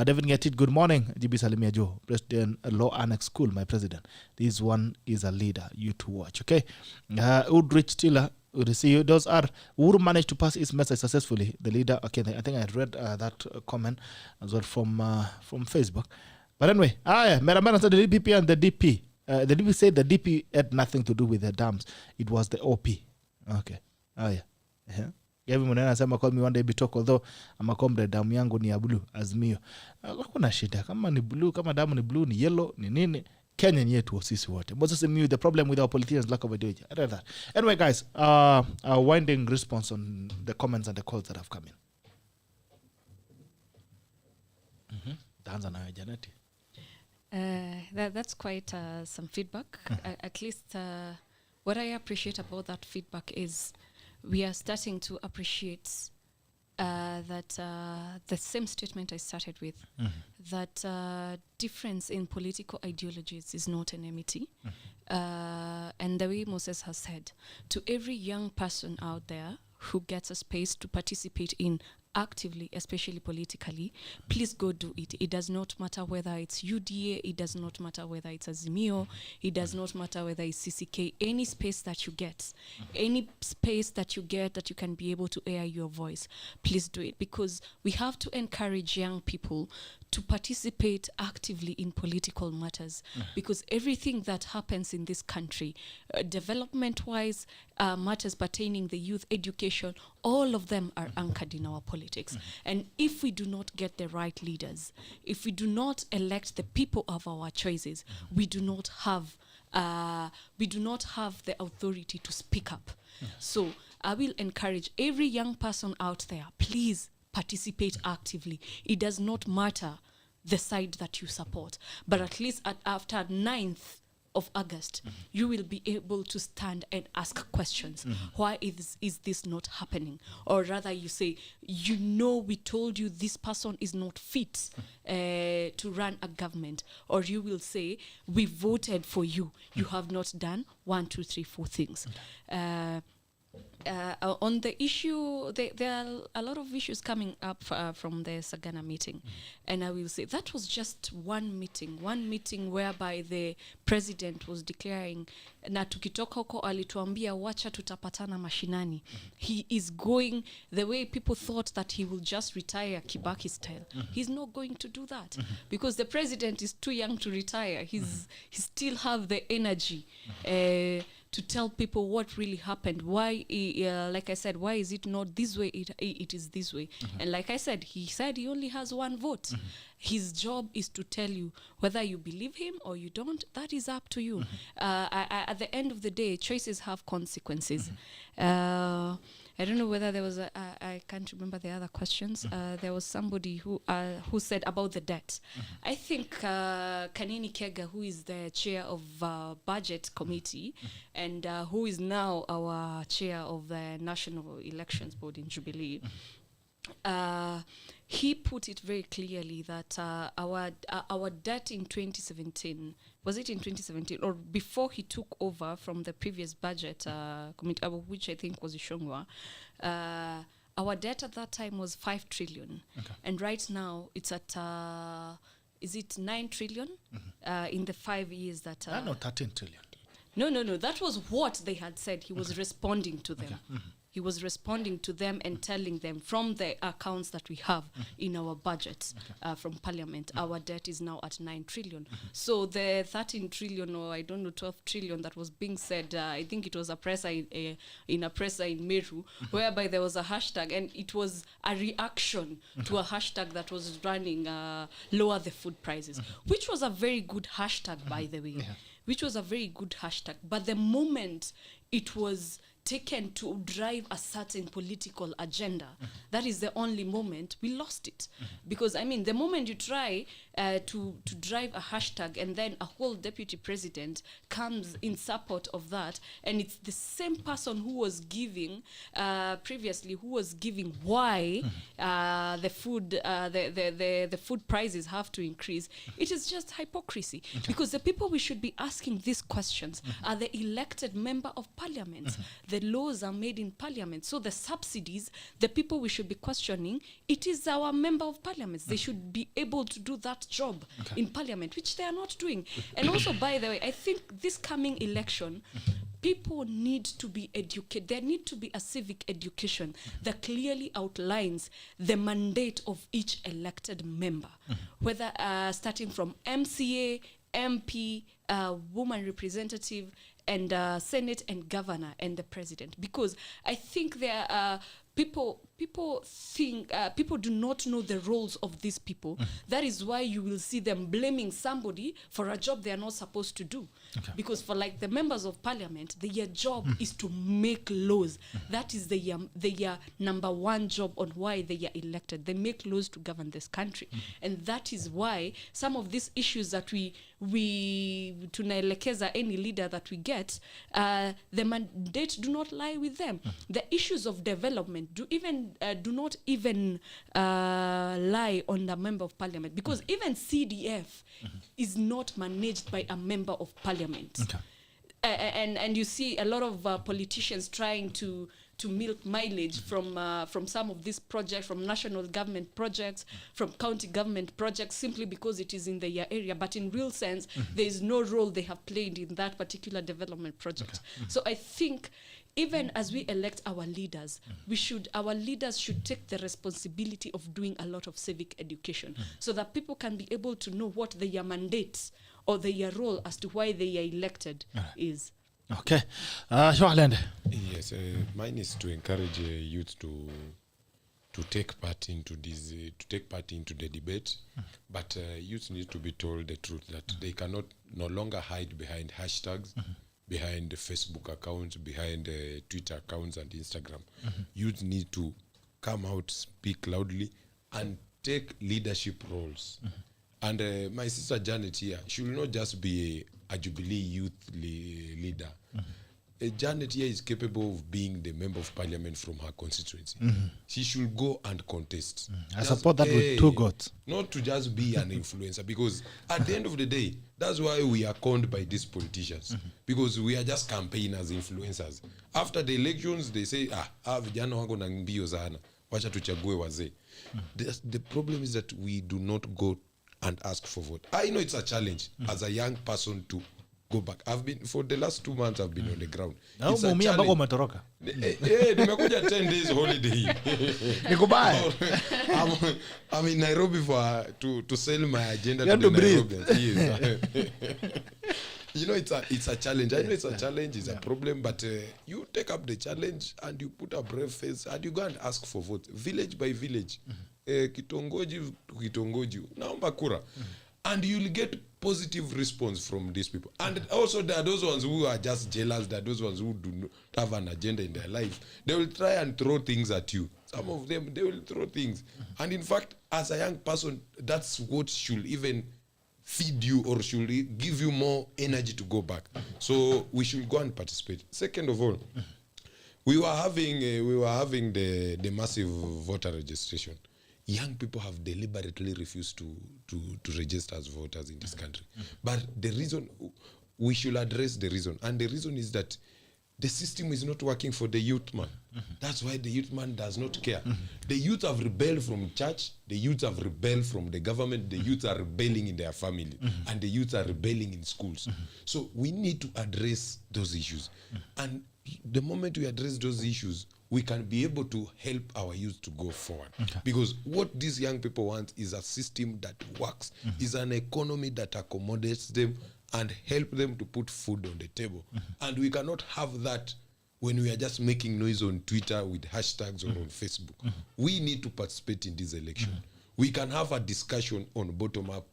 David Ngatit, good morning. GB Salimia Joe, President Law Annex School, my president. This one is a leader, you to watch. Okay. Udrich Tiller, those are who managed to pass his message successfully. The leader, okay, I think I read that comment as well from Facebook. But anyway, Meramana said the DPP and the DP. The DP said the DP had nothing to do with the dams. It was the OP. Okay. Gavin Munena anasema call me one day bitok, although I'm a comrade, damu yangu ni ya blue, Azimio. Kuna shida, kama ni blue, kama damu ni blue, ni yellow, ni nini. Kenya ni yetu sisi wote. Moses Simiyu, the problem with our politicians, lack of ideology. I read that. Anyway, guys, a winding response on the comments and the calls that have come in. Danza na Janeti. That's quite some feedback. At least what I appreciate about that feedback is we are starting to appreciate that the same statement I started with, that difference in political ideologies is not an enmity. And the way Moses has said, to every young person out there who gets a space to participate in actively, especially politically, please go do it. It does not matter whether it's UDA, it does not matter whether it's Azimio, it does not matter whether it's CCK. Any space that you get, any space that you get that you can be able to air your voice, please do it, because we have to encourage young people to participate actively in political matters, because everything that happens in this country, development-wise, matters pertaining the youth education, all of them are anchored in our politics. And if we do not get the right leaders, if we do not elect the people of our choices, we do not have the authority to speak up. So I will encourage every young person out there, please participate actively. It does not matter the side that you support, but at least after 9th of August, you will be able to stand and ask questions. Why is this not happening? Or rather, you say, we told you this person is not fit to run a government. Or you will say, we voted for you. You have not done 1, 2, 3, 4 things. on the issue, there are a lot of issues coming up from the Sagana meeting. And I will say that was just one meeting whereby the president was declaring, na tukitoka huko alituambia wacha tutapatana mashinani. He is going the way people thought that he will just retire Kibaki style. He's not going to do that because the president is too young to retire. He still have the energy to tell people what really happened. Why, like I said, why is it not this way? It is this way. And like I said, he only has one vote. His job is to tell you whether you believe him or you don't. That is up to you. At the end of the day, choices have consequences. I don't know whether there was I can't remember the other questions. There was somebody who said about the debt. I think Kanini Kega, who is the chair of budget committee and who is now our chair of the National Elections Board in Jubilee, he put it very clearly that our debt in 2017, was it in 2017 or before he took over from the previous budget committee, which I think was Ishongwa, our debt at that time was 5 trillion. And right now it's at, is it 9 trillion in the 5 years that... no, 13 trillion. No. That was what they had said. He was responding to them. He was responding to them and telling them from the accounts that we have in our budget from Parliament, our debt is now at 9 trillion. So the 13 trillion or I don't know 12 trillion that was being said, I think it was a presser in a presser in Meru, whereby there was a hashtag and it was a reaction to a hashtag that was running lower the food prices, which was a very good hashtag, by the way, which was a very good hashtag. But the moment it was taken to drive a certain political agenda, that is the only moment we lost it. Because, I mean, the moment you try to drive a hashtag and then a whole deputy president comes in support of that, and it's the same person who was giving, previously, who was giving why the food prices have to increase, it is just hypocrisy. Because the people we should be asking these questions are the elected member of parliament. The laws are made in parliament. So the subsidies, the people we should be questioning, it is our member of parliament. They should be able to do that job in parliament, which they are not doing. And also, by the way, I think this coming election, people need to be educated. There need to be a civic education that clearly outlines the mandate of each elected member, whether starting from MCA, MP, woman representative, and Senate and governor and the president. Because I think there are people think people do not know the roles of these people. That is why you will see them blaming somebody for a job they are not supposed to do. Because for like the members of parliament, their job is to make laws. That is their number one job on why they are elected. They make laws to govern this country. And that is why some of these issues that we tunaelekeza any leader that we get, the mandate do not lie with them. The issues of development do not even lie on the member of parliament, because even CDF is not managed by a member of parliament. And you see a lot of politicians trying to milk mileage from some of these projects, from national government projects, from county government projects, simply because it is in their area. But in real sense, there is no role they have played in that particular development project. So I think even as we elect our leaders, our leaders should take the responsibility of doing a lot of civic education, so that people can be able to know what their mandate or their role as to why they are elected is. Okay. KHALENDE. Yes, mine is to encourage youth to take part into this, to take part into the debate. But youth need to be told the truth that they cannot no longer hide behind hashtags, behind the Facebook accounts, behind Twitter accounts and Instagram. Youth need to come out, speak loudly, and take leadership roles. And my sister Janet here, she will not just be a Jubilee youth leader. Janet here is capable of being the member of parliament from her constituency. She should go and contest. I support that with two goats. Not to just be an influencer, because at the end of the day, that's why we are conned by these politicians, because we are just campaigners, influencers. After the elections, they say, vijana wako na mbio sana, wacha tuchague wazee. The problem is that we do not go and ask for vote. I know it's a challenge as a young person to go back. I've been, for the last 2 months, I've been on the ground. It's a challenge. Nimekuja 10 days holiday. I'm in Nairobi for to sell my agenda to the Nairobians. You know, it's a challenge. I know it's a challenge, it's a problem, but you take up the challenge and you put a brave face and you go and ask for vote, village by village, kitongoji to kitongoji, naomba kura. And you'll get positive response from these people. And also there are those ones who are just jealous, there are those ones who do not have an agenda in their life. They will try and throw things at you. Some of them, they will throw things. And in fact, as a young person, that's what should even feed you or should give you more energy to go back. So we should go and participate. Second of all, we were having the massive voter registration. Young people have deliberately refused to register as voters in this country. But the reason, we should address the reason. And the reason is that the system is not working for the youth man. That's why the youth man does not care. The youth have rebelled from church, the youth have rebelled from the government, the youth are rebelling in their family, and the youth are rebelling in schools. So we need to address those issues. And the moment we address those issues, we can be able to help our youth to go forward. Because what these young people want is a system that works, is an economy that accommodates them and help them to put food on the table. And we cannot have that when we are just making noise on Twitter with hashtags or on Facebook. We need to participate in this election. We can have a discussion on bottom-up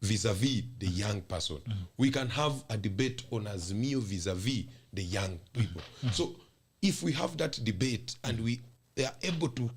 vis-a-vis the young person. We can have a debate on Azimio vis-a-vis the young people. So if we have that debate and we are able to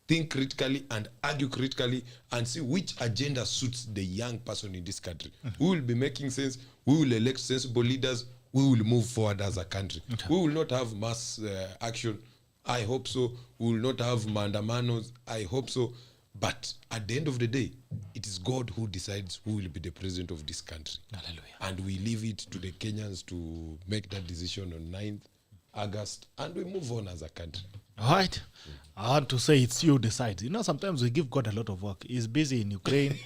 think critically and argue critically and see which agenda suits the young person in this country, we will be making sense, we will elect sensible leaders, we will move forward as a country. We will not have mass action, I hope so. We will not have mandamanos, I hope so. But at the end of the day, it is God who decides who will be the president of this country. Hallelujah. And we leave it to the Kenyans to make that decision on 9th August, and we move on as a country. All right. I want to say it's you decide. You know, sometimes we give God a lot of work. He's busy in Ukraine.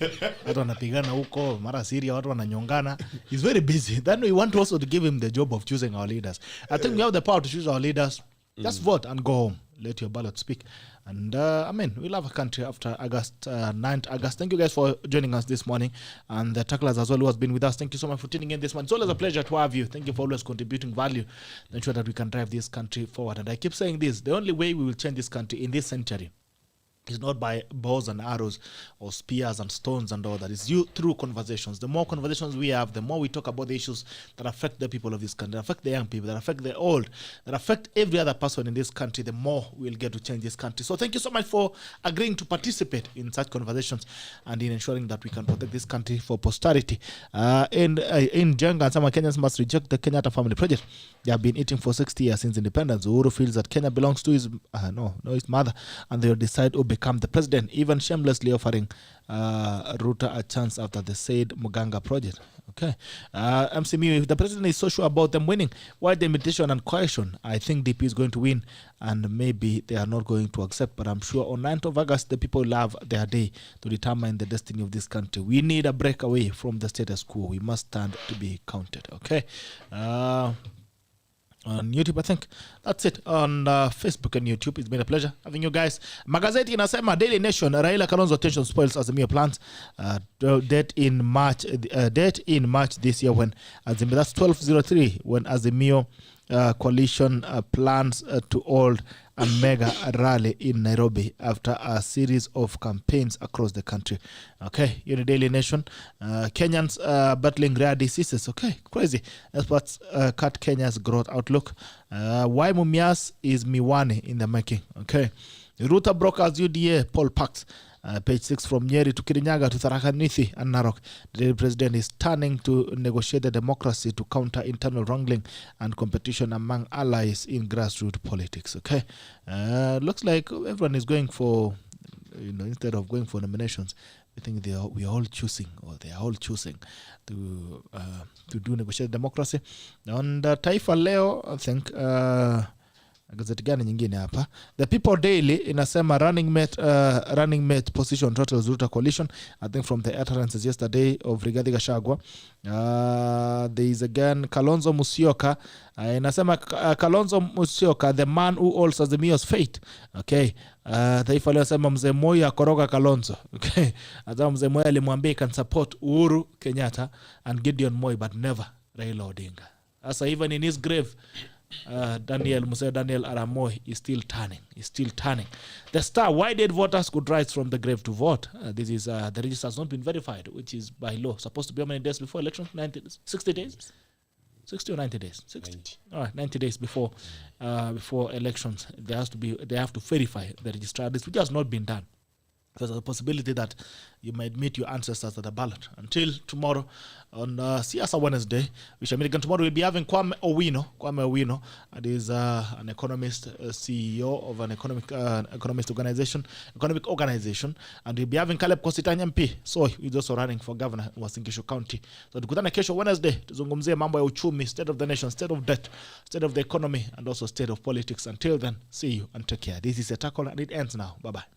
Watu wanapigana huko, mara Syria, watu wananyongana. He's very busy. Then we want also to give him the job of choosing our leaders. I think we have the power to choose our leaders. Just vote and go home. Let your ballot speak. And we'll have a country after August, 9th August. Thank you guys for joining us this morning. And the tacklers as well who has been with us. Thank you so much for tuning in this morning. It's always a pleasure to have you. Thank you for always contributing value. Ensure that we can drive this country forward. And I keep saying this, the only way we will change this country in this century is not by bows and arrows or spears and stones and all that. It's through conversations. The more conversations we have, the more we talk about the issues that affect the people of this country, that affect the young people, that affect the old, that affect every other person in this country, the more we'll get to change this country. So thank you so much for agreeing to participate in such conversations and in ensuring that we can protect this country for posterity. In Jenga, some Kenyans must reject the Kenyatta Family Project. They have been eating for 60 years since independence. Uhuru feels that Kenya belongs to his mother, and they will decide who become the president, even shamelessly offering Ruto a chance after the said Muganga project. Okay. MCMU, if the president is so sure about them winning, why the invitation and coercion? I think DP is going to win, and maybe they are not going to accept, but I'm sure on 9th of August, the people will have their day to determine the destiny of this country. We need a breakaway from the status quo. We must stand to be counted. Okay. On YouTube, I think that's it. On Facebook and YouTube, it's been a pleasure having you guys. Magazeti inasema Daily Nation, Raila Kalonzo tension spoils Azimio plans. Date in March this year when Azimio, that's 1203, when Azimio coalition plans to hold a mega rally in Nairobi after a series of campaigns across the country. Okay, you're the Daily Nation. Kenyans battling rare diseases. Okay, crazy. Experts cut Kenya's growth outlook. Why Mumias is Miwani in the making. Okay. Ruta brokers UDA poll packs. Page 6, from Nyeri to Kirinyaga to Tharaka Nithi and Narok, the president is turning to negotiate the democracy to counter internal wrangling and competition among allies in grassroots politics. Okay, looks like everyone is going for, instead of going for nominations, I think we are all choosing, or they are all choosing to do negotiate democracy. And Taifa Leo, I think, gazeti gani nyingine hapa, The People Daily inasema running mate position totals Ruto coalition, I think from the utterances yesterday of Rigathi Gachagua. There is again Kalonzo Musyoka, inasema Kalonzo Musyoka, the man who holds Azimio's fate. Okay, Taifa Leo inasema mzee Moi akoroga Kalonzo. Okay, azama mzee Moi alimwambia can support Uhuru Kenyatta and Gideon Moi but never Raila Odinga. Asa even in his grave, Daniel Aramoy is still turning. The Star, why did voters could rise from the grave to vote? This is the register has not been verified, which is by law supposed to be how many days before election? 60 days? 60 or 90 days? 60. 90. All right, 90 days before elections. They have to verify the registrar, which has not been done. There's a possibility that you might meet your ancestors at the ballot. Until tomorrow on Siasa Wednesday, which tomorrow we'll be having Kwame Owino, and is an economist, CEO of an economic organization, and we'll be having Caleb Kositany MP. So he's also running for governor in Uasin Gishu County. So tukutane kesho Wednesday, tuzungumzie mambo ya uchumi, state of the nation, state of debt, state of the economy, and also state of politics. Until then, see you and take care. This is a tackle and it ends now. Bye-bye.